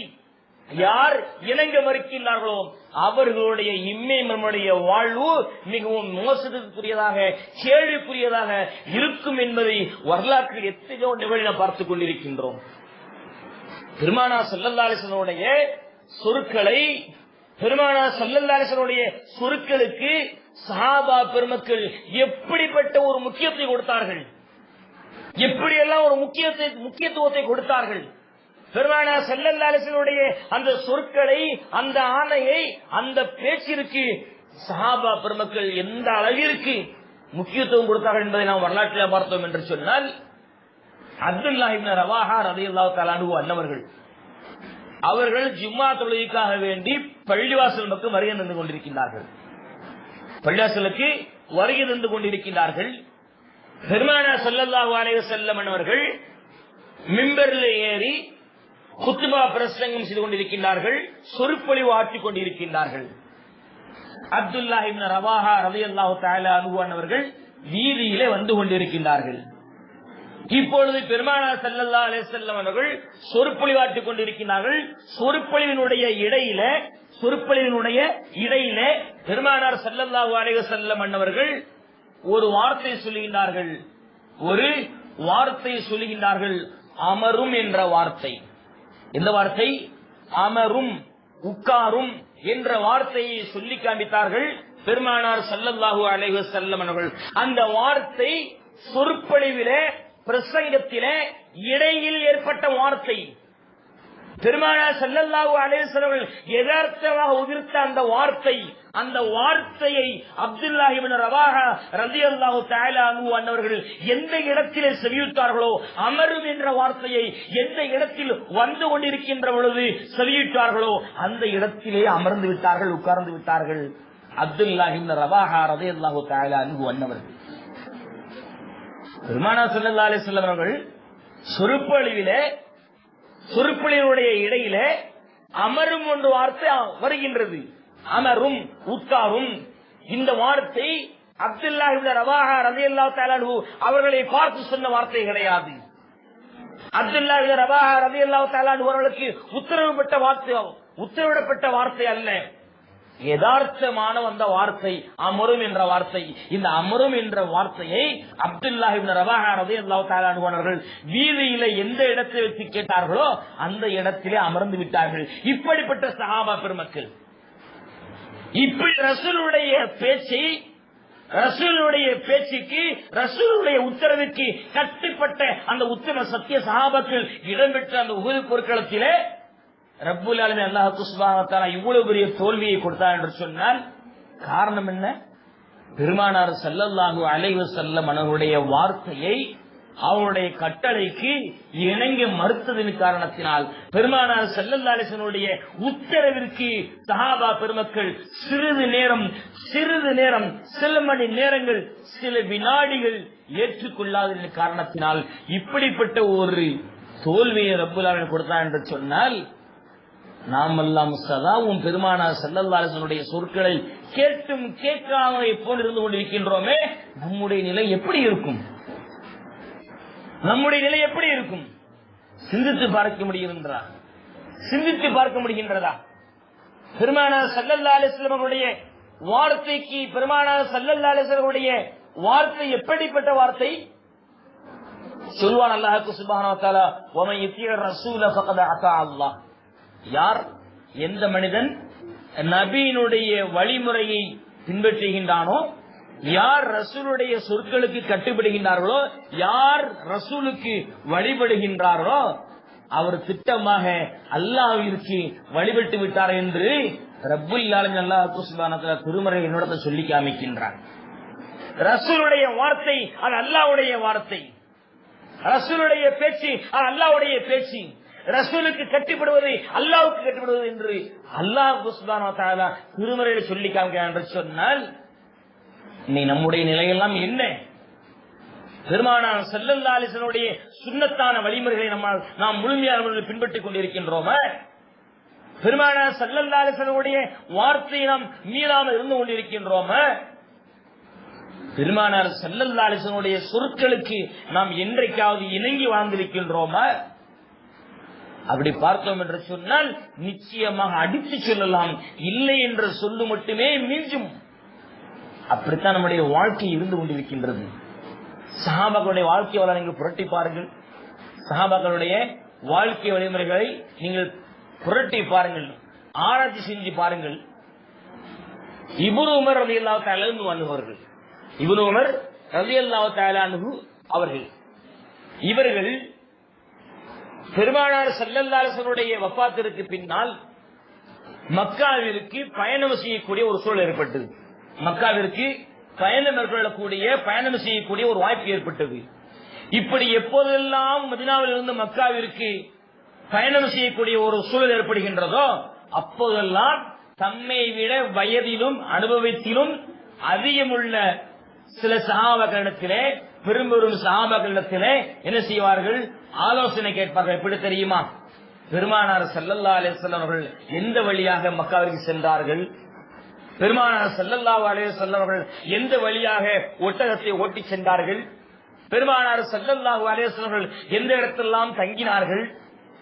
S1: யார் இணங்க மறுக்கின்றார்களோ அவர்களுடைய இம்மையுடைய வாழ்வு மிகவும் மோசத்துக்குரியதாக, கேள்விக்குரியதாக இருக்கும் என்பதை வரலாற்றில் எத்தனையோ நிகழ்ச்சியை பார்த்துக் கொண்டிருக்கின்றோம். பெருமானார் ஸல்லல்லாஹு அலைஹி வஸல்லம் சொற்களை, பெருமானார் ஸல்லல்லாஹு அலைஹி வஸல்லம் சொற்களுக்கு சஹாபா பெருமக்கள் எப்படிப்பட்ட ஒரு முக்கியத்துவத்தை கொடுத்தார்கள், எப்படியெல்லாம் ஒரு முக்கியத்துவத்தை கொடுத்தார்கள். பெருமானார் ஸல்லல்லாஹு அலைஹி வஸல்லம் அந்த சொற்களை, அந்த ஆணையை, அந்த பேச்சிற்கு சஹாபா பெருமக்கள் எந்த அளவிற்கு முக்கியத்துவம் கொடுத்தார்கள் என்பதை நாம் வரலாற்றில் பார்த்தோம் என்று சொன்னால், அப்துல்லாஹ் இப்னு ரவாஹா ரலியல்லாஹு தஆலா அன்ஹு அன்னவர்கள், அவர்கள் ஜும்மா தொழுகைக்காக வேண்டி பள்ளிவாசல் பக்கம் வருகை தந்து கொண்டிருக்கின்றார்கள். பள்ளிவாசலுக்கு வருகை தந்து கொண்டிருக்கின்றார்கள். பெருமானார் ஸல்லல்லாஹு அலைஹி வஸல்லம் அவர்கள் மிம்பரில் ஏறி குத்பா பிரசங்கம் செய்து கொண்டிருக்கின்றார்கள், சொற்பொழிவு ஆற்றிக் கொண்டிருக்கின்றார்கள். அப்துல்லாஹ் இப்னு ரவாஹா ரலியல்லாஹு தஆலா அன்ஹு அவர்கள் வீதியிலே வந்து கொண்டிருக்கின்றார்கள். இப்பொழுது பெருமானார் ஸல்லல்லாஹு அலைஹி வஸல்லம் அவர்கள் சொற்பொழிவாற்றிக் கொண்டிருக்கிறார்கள். சொற்பொழிவினுடைய இடையிலே பெருமானார் ஸல்லல்லாஹு அலைஹி வஸல்லம் அவர்கள் ஒரு வார்த்தை சொல்லுகின்றார்கள், அமரும் என்ற வார்த்தை. எந்த வார்த்தை? அமரும், உட்காரும் என்ற வார்த்தையை சொல்லி காண்பித்தார்கள் பெருமானார் ஸல்லல்லாஹு அலைஹி வஸல்லம் அவர்கள். அந்த வார்த்தை சொற்பொழிவிலே, பிரசங்கத்திலே இடையில் ஏற்பட்ட வார்த்தை. பெருமானார் ஸல்லல்லாஹு அலைஹி வஸல்லம் யதார்த்தமாக உதிர்த்த அந்த வார்த்தையை அப்துல்லாஹ் இப்னு ரவாஹா ரலியல்லாஹு தஆலா அன்ஹு அவர்கள் எந்த இடத்திலே செவியுற்றார்களோ, அமரும் என்ற வார்த்தையை எந்த இடத்தில் வந்து கொண்டிருக்கின்ற பொழுது செவியுற்றார்களோ அந்த இடத்திலே அமர்ந்து விட்டார்கள், உட்கார்ந்து விட்டார்கள் அப்துல்லாஹ் இப்னு ரவாஹா ரலியல்லாஹு தஆலா அன்ஹு அவர்கள். பெருமானார் ஸல்லல்லாஹு அலைஹி வஸல்லம் அவர்கள் சொற்பொழிவுடைய இடையிலே அமரும் என்ற வார்த்தை வருகின்றது. அமரும், உட்காரும். இந்த வார்த்தை அப்துல்லாஹ் இப்னு ரவாஹா ரலியல்லாஹு தஆலா அன்ஹு அவர்களை பார்த்து சொன்ன வார்த்தை கிடையாது. அப்துல்லாஹ் இப்னு ரவாஹா ரலியல்லாஹு தஆலா அன்ஹு அவர்களுக்கு உத்தரவிடப்பட்ட வார்த்தை அல்ல, யதார்த்தமான வந்த வார்த்தை அமரும் என்ற வார்த்தை. இந்த அமரும் என்ற வார்த்தையை அப்துல்லாஹ் இப்னு ரவாஹா ரலியல்லாஹு தஆலா அன்ஹு அவர்கள் வீதியில எந்த இடத்தை வச்சு கேட்டார்களோ அந்த இடத்திலே அமர்ந்து விட்டார்கள். இப்படிப்பட்ட சஹாபா பெருமக்கள் இப்படி ரசூலுடைய பேச்சுக்கு ரசூலுடைய உத்தரவுக்கு கட்டுப்பட்ட அந்த உத்தம சத்திய சஹாபாக்கள் இடம்பெற்ற அந்த உஹது போர்க்களத்திலே ரப்புல் ஆலமீன் அல்லாஹ் சுப்ஹானஹு வ தஆலா இவ்வளவு பெரிய தோல்வியை கொடுத்தார் என்று சொன்னால் காரணம் என்ன? பெருமானார் ஸல்லல்லாஹு அலைஹி வஸல்லம் அவர்களுடைய வார்த்தையை அவருடைய கட்டளைக்கு இணங்க மறுத்ததின் காரணத்தினால் பெருமானார் ஸல்லல்லாஹு அலைஹி வஸல்லம் உத்தரவிற்கு சஹாபா பெருமக்கள் சிறிது நேரம் சில மணி நேரங்கள் சில வினாடிகள் ஏற்றுக்கொள்ளாததின் காரணத்தினால் இப்படிப்பட்ட ஒரு தோல்வியை ரப்புல் ஆலமீன் கொடுத்தார் என்று சொன்னால் நாமெல்லாம் சதாவும் பெருமானார் ஸல்லல்லாஹு அலைஹி வஸல்லம் சொற்களை கேட்டும் கேட்காம போல் இருந்து கொண்டிருக்கின்றோமே, நம்முடைய நிலை எப்படி இருக்கும்? சிந்தித்து பார்க்க முடிகின்றதா? பெருமானார் ஸல்லல்லாஹு அலைஹி வஸல்லம் அவர்களுடைய வார்த்தைக்கு பெருமானார் ஸல்லல்லாஹு அலைஹி வஸல்லம் அவர்களுடைய வார்த்தை எப்படிப்பட்ட வார்த்தை? சொல்வான் அல்லாஹ் சுப்ஹானஹு வ தஆலா, வமன் யுத்திர் ரசூல ஃபகத் அத்தா அல்லாஹ். யார் எந்த மனிதன் நபியினுடைய வழிமுறையை பின்பற்றுகின்றானோ, யார் ரசூலுடைய சொற்களுக்கு கட்டுப்படுகின்றார்களோ, யார் ரசூலுக்கு வழிபடுகின்றார்களோ அவர் திட்டமாக அல்லாஹ்விற்கு வழிபட்டு விட்டார் என்று ரப்புல் ஆலமீன் அல்லாஹ் சுப்ஹானஹு வ தஆலா திருமறை என்னோட சொல்லி காமிக்கின்றார். ரசூலுடைய வார்த்தை அது அல்லாஹ்வுடைய வார்த்தை, ரசூலுடைய பேச்சு அது அல்லாஹ்வுடைய பேச்சு, ரசூலுக்கு கட்டுப்படுவது அல்லாஹ்வுக்கு கட்டுப்படுவது என்று அல்லாஹ் சுப்ஹானஹு வ தஆலா திருமறையில் சொல்லி காமிக்கிறார் என்று சொன்னால் நீ நம்முடைய நிலையெல்லாம் என்ன? பெருமானார் ஸல்லல்லாஹு அலைஹி வஸல்லம் சுன்னத்தான வழிமுறைகளை நாம் முழுமையாக பின்பற்றிக் கொண்டிருக்கின்றோமா? பெருமானார் ஸல்லல்லாஹு அலைஹி வஸல்லம் வார்த்தையை நாம் மீறாமல் இருந்து கொண்டிருக்கின்றோமா? பெருமானார் ஸல்லல்லாஹு அலைஹி வஸல்லம் சொற்களுக்கு நாம் என்றைக்காவது இணங்கி வாழ்ந்திருக்கின்றோமா? அப்படி பார்த்தோம் என்று சொன்னால் நிச்சயமாக அடித்து சொல்லலாம், இல்லை என்ற சொல்லு மட்டுமே மிஞ்சும். அப்படித்தான் நம்முடைய வாழ்க்கை இருந்து கொண்டிருக்கின்றது. சஹாபாக்களுடைய வாழ்க்கை வரலாறு நீங்கள் புரட்டி பாருங்கள், சஹாபாக்களுடைய வாழ்க்கை வழிமுறைகளை நீங்கள் புரட்டி பாருங்கள், ஆராய்ச்சி செஞ்சு பாருங்கள். இப்னு உமர் ரலியல்லாஹு தஆலா அன்ஹு அவர்கள், இப்னு உமர் ரலியல்லாஹு தஆலா அன்ஹு அவர்கள் இவர்கள் பெருமானார் ஸல்லல்லாஹு அலைஹி வஸல்லம் வஃபாத்திற்கு பின்னால் மக்காவிற்கு பயணம் செய்யக்கூடிய ஒரு சூழல் ஏற்பட்டது. மக்காவிற்கு பயணம் செய்யக்கூடிய ஒரு வாய்ப்பு ஏற்பட்டது. இப்படி எப்போதெல்லாம் மதீனாவில் இருந்து மக்காவிற்கு பயணம் செய்யக்கூடிய ஒரு சூழல் ஏற்படுகின்றதோ அப்போதெல்லாம் தம்மை விட வயதிலும் அனுபவத்திலும் அதிகமுள்ள சில சஹாபாக்களிடத்திலே, பெரும்பெரும் சஹாபாக்களிடத்திலே என்ன செய்வார்கள்? ஆலோசனை கேட்பார்கள். எப்படி தெரியுமா? பெருமானார் ஸல்லல்லாஹு அலைஹி வஸல்லம் அவர்கள் எந்த வழியாக மக்காவிற்கு சென்றார்கள், பெருமானார் ஸல்லல்லாஹு அலைஹி வஸல்லம் அவர்கள் எந்த வழியாக ஒட்டகத்தை ஓட்டி சென்றார்கள், பெருமானார் ஸல்லல்லாஹு அலைஹி வஸல்லம் அவர்கள் எந்த இடத்தெல்லாம் தங்கினார்கள்,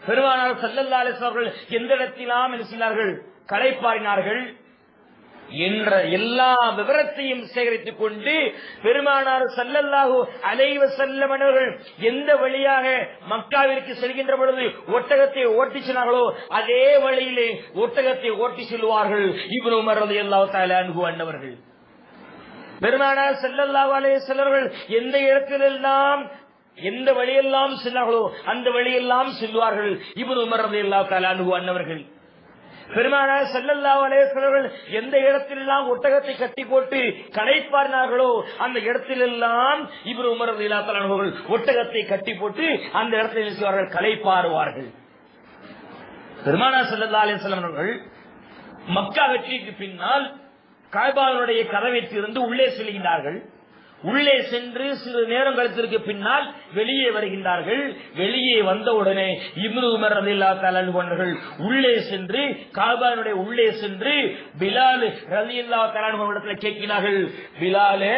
S1: பெருமானார் ஸல்லல்லாஹு அலைஹி வஸல்லம் அவர்கள் எந்த இடத்திலாம் என்ன செய்தார்கள், களைப்பாறினார்கள் என்ற எல்லா விவரத்தையும் சேகரித்துக் கொண்டு பெருமானார் ஸல்லல்லாஹு அலைஹி வஸல்லம் அவர்கள் எந்த வழியாக மக்காவிற்கு செல்கின்ற பொழுது ஒட்டகத்தை ஓட்டி சென்றார்களோ அதே வழியிலே ஒட்டகத்தை ஓட்டி செல்வார்கள் இப்னு உமர் ரலியல்லாஹு தஆலா அன்ஹு அன்னவர்கள். பெருமானார் ஸல்லல்லாஹு அலைஹி வஸல்லம் அவர்கள் எந்த இடத்திலெல்லாம் எந்த வழியெல்லாம் சென்றார்களோ அந்த வழியெல்லாம் செல்வார்கள் இப்னு உமர் ரலியல்லாஹு தஆலா அன்ஹு அன்னவர்கள். பெருமானார் ஸல்லல்லாஹு அலைஹி வஸல்லம் எந்த இடத்திலெல்லாம் ஒட்டகத்தை கட்டி போட்டு களைப்பாறினார்களோ அந்த இடத்திலெல்லாம் இப்னு உமர் ரலியல்லாஹு தஆலா அன்ஹு ஒட்டகத்தை கட்டி போட்டு அந்த இடத்தில் களைப்பாறுவார்கள். பெருமானார் ஸல்லல்லாஹு அலைஹி வஸல்லம் அவர்கள் மக்கா வெற்றிக்கு பின்னால் காபாவுடைய கதவை திறந்து உள்ளே செல்கின்றார்கள். உள்ளே சென்று சிறு நேரம் கழித்திற்கு பின்னால் வெளியே வருகின்றார்கள். வெளியே வந்தவுடனே இப்னு உமர் ரலியல்லாஹு தஆலா அன்ஹு உள்ளே சென்று காபாவுடைய உள்ளே சென்று பிலால் ரலியல்லாஹு தஆலா அன்ஹு இடத்தில் கேட்கிறார்கள், பிலாலே,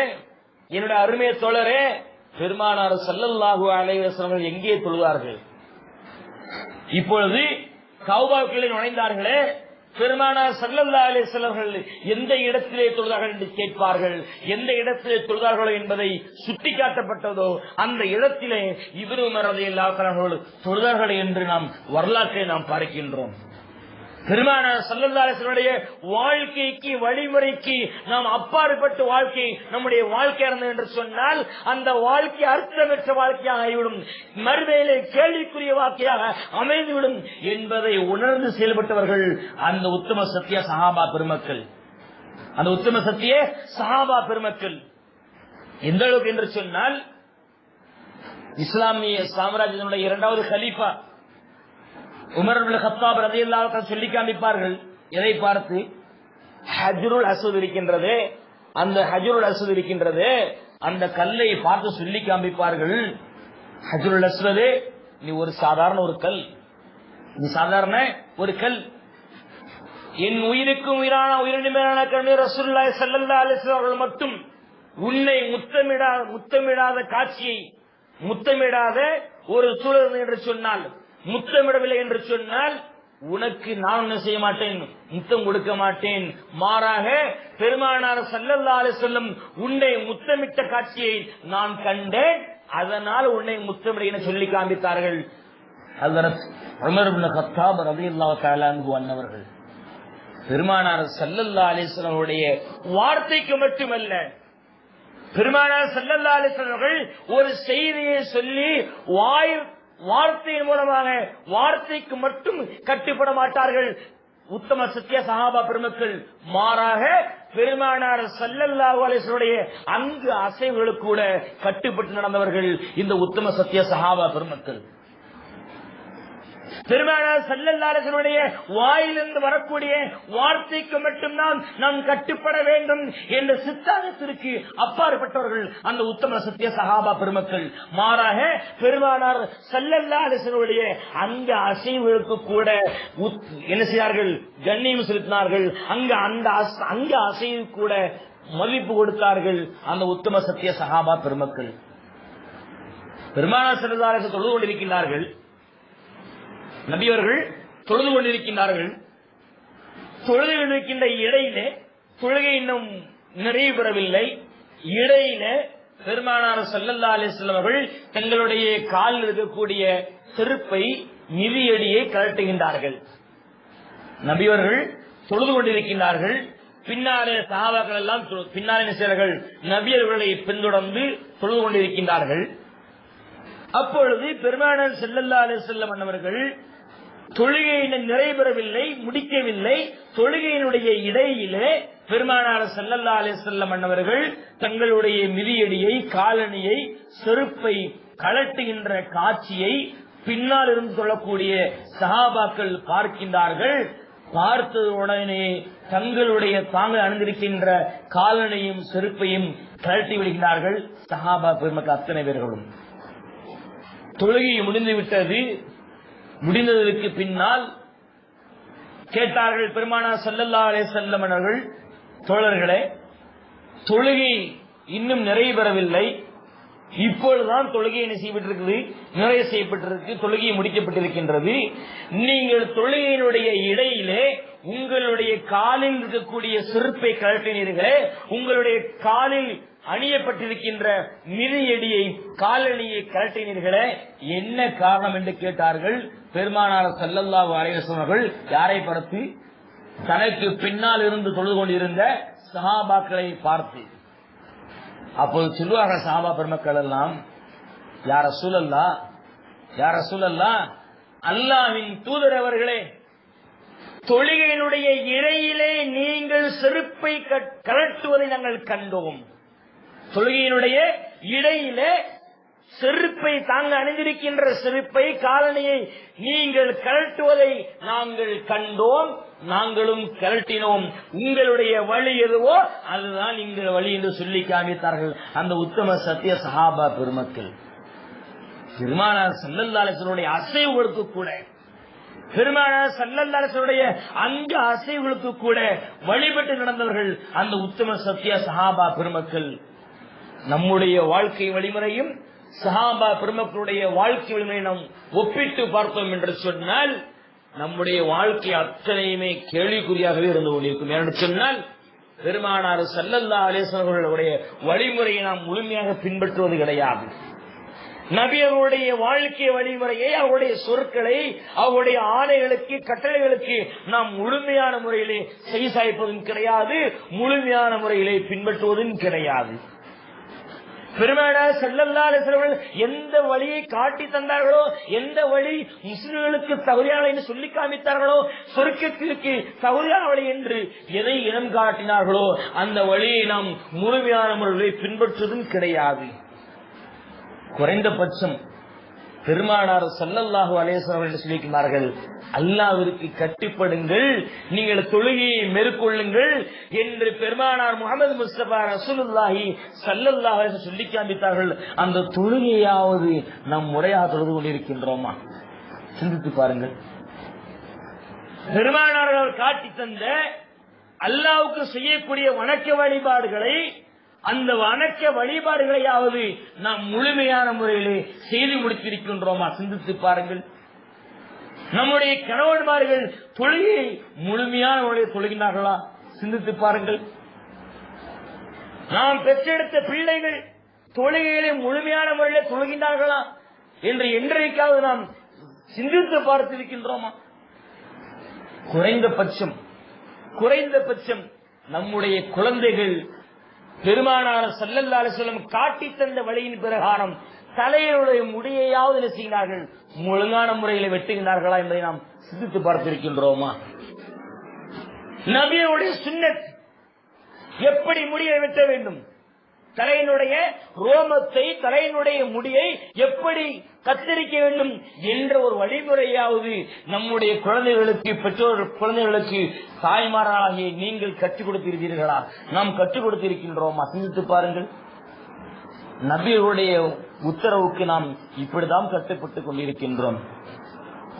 S1: என்னுடைய அருமை தோழரே, பெருமானார் ஸல்லல்லாஹு அலைஹி வஸல்லம் எங்கே தொழுவார்கள்? இப்பொழுது கௌபாவுக்குள்ளே நுழைந்தார்களே, பெருமானார் ஸல்லல்லாஹு அலைஹி வஸல்லம் எந்த இடத்திலே தொழுதார்கள் என்று கேட்பார்கள். எந்த இடத்திலே தொழுதார்களோ என்பதை சுட்டிக்காட்டப்பட்டதோ அந்த இடத்திலே இப்னு உமர் ரலியல்லாஹு தஆலா தொழுதார்கள் என்று நாம் வரலாற்றை நாம் பார்க்கின்றோம். பெருமானார் ஸல்லல்லாஹு அலைஹி வஸல்லம் வாழ்க்கைக்கு வழிமுறைக்கு நாம் அப்பாற்பட்ட வாழ்க்கை நம்முடைய வாழ்க்கை இருந்தது என்று சொன்னால் அந்த வாழ்க்கை அர்த்தமற்ற வாழ்க்கையாக ஆகிவிடும், மறுமையிலே கேள்விக்குரிய வாழ்க்கையாக அமைந்துவிடும் என்பதை உணர்ந்து செயல்பட்டவர்கள் அந்த உத்தம சத்திய சஹாபா பெருமக்கள். அந்த உத்தம சத்திய சஹாபா பெருமக்கள் எந்த அளவுக்கு என்று சொன்னால், இஸ்லாமிய சாம்ராஜ்யத்தினுடைய இரண்டாவது கலீஃபா உமர் இப்னு கத்தாப் ரலியல்லாஹு அன்ஹு சொல்லி காண்பிப்பார்கள். எதை பார்த்து? ஹஜ்ருல் அஸ்வத் இருக்கின்றது, அந்த ஹஜ்ருல் அஸ்வத் இருக்கின்றது, அந்த கல்லை பார்த்து சொல்லி காண்பிப்பார்கள், ஹஜ்ருல் அஸ்வத், நீ ஒரு சாதாரண ஒரு கல், நீ சாதாரண ஒரு கல். என் உயிருக்கும் உயிரான உயிரினமான கண்மணி ரசூலுல்லாஹி ஸல்லல்லாஹு அலைஹி வஸல்லம் அவர்கள் மட்டும் உன்னை முத்தமிடாத காட்சியை, முத்தமிடாத ஒரு சூழல் என்று சொன்னால், முத்தமிடவில்லை என்று சொன்னால் உனக்கு நான் என்ன செய்ய மாட்டேன், முத்தம் கொடுக்க மாட்டேன். மாறாக பெருமானார் ஸல்லல்லாஹு அலைஹி வஸல்லம் உன்னை முத்தமிட்ட காட்சியை நான் கண்டேன், அதனால் உன்னை முத்தமிட என சொல்லி காண்பித்தார்கள். ஹஜ்ரத் உமர் இப்னு கத்தாப் ரலியல்லாஹு தஆலா அன்ஹு அன்னவர்கள் பெருமானார் ஸல்லல்லாஹு அலைஹி வஸல்லம் உடைய வார்த்தைக்கு மட்டுமல்ல, பெருமானார் ஸல்லல்லாஹு அலைஹி வஸல்லம் ஒரு செய்தியை சொல்லி வார்த்தையின் மூலமாக வார்த்தைக்கு மட்டும் கட்டுப்பட மாட்டார்கள் உத்தம சத்திய சஹாபா பெருமக்கள். மாறாக பெருமானார் ஸல்லல்லாஹு அலைஹி வஸல்லம் அங்கு அசைவுகளுக்கு கூட கட்டுப்பட்டு நடந்தவர்கள் இந்த உத்தம சத்திய சஹாபா பெருமக்கள். பெருமானார் ஸல்லல்லாஹு அலைஹி வஸல்லம் வாயிலிருந்து வரக்கூடிய வார்த்தைக்கு மட்டும்தான் நாம் கட்டுப்பட வேண்டும் என்ற சித்தாந்தத்திற்கு அப்பாற்பட்டவர்கள் அந்த உத்தம சத்திய சஹாபா பெருமக்கள். மாறாக பெருமானார் ஸல்லல்லாஹு அலைஹி வஸல்லம் அந்த அசைவுகளுக்கு கூட என்ன செய்தார்கள், கண்ணியம் செலுத்தினார்கள். அங்க அசைவு கூட மதிப்பு கொடுத்தார்கள் அந்த உத்தம சத்திய சஹாபா பெருமக்கள். பெருமானார் ஸல்லல்லாஹு அலைஹி வஸல்லம் தொழுது கொண்டிருக்கிறார்கள், நபியவர்கள் தொழுது கொண்டிருக்கின்றார்கள். தொழுது கொண்டிருக்கின்ற இடையிலே தொழுகை இன்னும் நிறைவு பெறவில்லை. இடையிலே பெருமானார் ஸல்லல்லாஹு அலைஹி வஸல்லம் அவர்கள் தங்களுடைய காலில் இருக்கக்கூடிய செருப்பை மிதியடியை கழட்டுகின்றார்கள். நபியவர்கள் தொழுது கொண்டிருக்கின்றார்கள். பின்னாலே சஹாபாக்கள் எல்லாம் பின்னாலே செய்தார்கள், நபியர்களை பின்தொடர்ந்து தொழுது கொண்டிருக்கின்றார்கள். அப்பொழுது பெருமானார் ஸல்லல்லாஹு அலைஹி வஸல்லம் அவர்கள் தொழுகையினை நிறைவேறவில்லை, முடிக்கவில்லை. தொழுகையினுடைய இடையிலே பெருமானார் ஸல்லல்லாஹு அலைஹி வஸல்லம் அவர்கள் தங்களுடைய மிதியடியை, காலணியை, செருப்பை கழட்டுகின்ற காட்சியை பின்னால் இருந்து சொல்லக்கூடிய சஹாபாக்கள் பார்க்கின்றார்கள். பார்த்ததுடனே தங்களுடைய தாங்கள் அணிந்திருக்கின்ற காலணியும் செருப்பையும் கழட்டி விடுகிறார்கள் சஹாபா பெருமக்கள் அத்தனை பேர்களும். தொழுகை முடிந்துவிட்டது. முடிந்ததற்கு பின்னால் கேட்டார்கள் பெருமானார் ஸல்லல்லாஹு அலைஹி வஸல்லம் அவர்கள், தோழர்களே, தொழுகை இன்னும் நிறைவு பெறவில்லை, இப்பொழுதுதான் தொழுகை நிறைவு செய்யப்பட்டிருக்கு, தொழுகை முடிக்கப்பட்டிருக்கின்றது. நீங்கள் தொழுகையினுடைய இடையிலே உங்களுடைய காலில் இருக்கக்கூடிய செருப்பை கழட்டினீர்களே, உங்களுடைய காலில் அணியப்பட்டிருக்கின்ற மிதியடியை, காலணியை கழட்டினீர்களே, என்ன காரணம் என்று கேட்டார்கள். பெருமானார் ஸல்லல்லாஹு அலைஹி வஸல்லம் அவர்கள் யாரை பார்த்து? தனக்கு பின்னால் இருந்து தொழுது கொண்டிருந்த சஹாபாக்களை பார்த்து. அப்போது சொல்லுவார்கள் சஹாபா பெருமக்கள் எல்லாம், யா ரசூலல்லாஹ், யா ரசூலல்லாஹ், அல்லாஹ்வின் தூதர் அவர்களே, தொழுகையினுடைய இடையிலே நீங்கள் செருப்பை கழட்டுவதை நாங்கள் கண்டோம். தொழுகையினுடைய இடையிலே
S2: செருப்பை தாங்க அணிந்திருக்கின்ற செருப்பை காலணியை நீங்கள் கழட்டுவதை நாங்கள் கண்டோம், நாங்களும் கழட்டினோம். உங்களுடைய வழி எதுவோ அதுதான் எங்கள் வழி என்று சொல்லி காமித்தார்கள் அந்த உத்தம சத்திய சஹாபா பெருமக்கள். பெருமானார் ஸல்லல்லாஹு அலைஹி வஸல்லம் அசைவுகளுக்கு கூட, பெருமானார் ஸல்லல்லாஹு அலைஹி வஸல்லம் அங்க அசைவுகளுக்கு கூட வழிபட்டு நடந்தவர்கள் அந்த உத்தம சத்திய சஹாபா பெருமக்கள். நம்முடைய வாழ்க்கை வழிமுறையும் சஹாபா பெருமக்களுடைய வாழ்க்கை வழிமுறை நாம் ஒப்பிட்டு பார்த்தோம் என்று சொன்னால் நம்முடைய வாழ்க்கை அத்தனையுமே கேள்விக்குறியாகவே இருந்து கொண்டிருக்கும். என்று சொன்னால் பெருமானார் ஸல்லல்லாஹு அலைஹி வஸல்லம் அவர்களுடைய வழிமுறையை நாம் முழுமையாக பின்பற்றுவது கிடையாது. நபி அவருடைய வாழ்க்கை வழிமுறையை, அவருடைய சொற்களை, அவருடைய ஆணைகளுக்கு, கட்டளைகளுக்கு நாம் முழுமையான முறையிலே செய்சாய்ப்பதும் கிடையாது, முழுமையான முறையிலே பின்பற்றுவதும் கிடையாது. பெருமானார் ஸல்லல்லாஹு அலைஹி வஸல்லம் எந்த வழியை காட்டி தந்தார்களோ, எந்த வழி முஸ்லிம்களுக்கு தகுதியான என்று சொல்லி காமித்தார்களோ, சொர்க்கத்திற்கு தகுதியான வழி என்று எதை இனம் காட்டினார்களோ அந்த வழியை நாம் முழுமையான முறையில் பின்பற்றுவதும் கிடையாது. குறைந்தபட்சம் பெருமானார் ஸல்லல்லாஹு அலைஹி வஸல்லம் என்று சொல்லியிருக்கிறார்கள், அல்லாஹ்விற்கு கட்டுப்படுங்கள், நீங்கள் தொழுகையை மேற்கொள்ளுங்கள் என்று பெருமானார் முஹம்மது முஸ்தபா ரசூலுல்லாஹி ஸல்லல்லாஹு அலைஹி வஸல்லம் சொல்லி காண்பித்தார்கள். அந்த தொழுகையாவது நாம் முறையாக தொழுது கொண்டிருக்கின்றோமா? சிந்தித்து பாருங்கள். பெருமானார்கள் காட்டி தந்த அல்லாஹ்வுக்கு செய்யக்கூடிய வணக்க வழிபாடுகளை, அந்த வணக்க வழிபாடுகளையாவது நாம் முழுமையான முறையிலே செய்து முடித்திருக்கின்றோமா? சிந்தித்து பாருங்கள். நம்முடைய கணவன்மார்கள் தொழுகையை முழுமையான முறையில் தொழுகின்றார்களா? சிந்தித்து பாருங்கள். நாம் பெற்றெடுத்த பிள்ளைகள் தொழுகையிலே முழுமையான முறையில் தொழுகின்றார்களா என்று என்றைக்காவது நாம் சிந்தித்து பார்த்திருக்கின்றோமா? குறைந்தபட்சம் நம்முடைய குழந்தைகள் பெருமானார் ஸல்லல்லாஹு அலைஹி வஸல்லம் காட்டி தந்த வழியின் பிரகாரம் தலையினுடைய முடியையாவது என்ன செய்கிறார்கள்? ஒழுங்கான முறையில் வெட்டுகின்றார்களா என்பதை நாம் சிந்தித்து பார்த்திருக்கின்றோமா? நபியுடைய சுன்னத் எப்படி முடியை வெட்ட வேண்டும், தலையினுடைய ரோமத்தை, தலையினுடைய முடியை எப்படி கத்தரிக்க வேண்டும் என்ற ஒரு வழிமுறையாவது நம்முடைய குழந்தைகளுக்கு, பெற்றோர் குழந்தைகளுக்கு தாய்மாராகிய நீங்கள் கற்றுக் கொடுத்திருக்கிறீர்களா? நாம் கற்றுக் கொடுத்திருக்கின்றோமா? சிந்தித்து பாருங்கள். நபியுடைய உத்தரவுக்கு நாம் இப்படிதான் கட்டுப்பட்டுக் கொண்டிருக்கின்றோம்.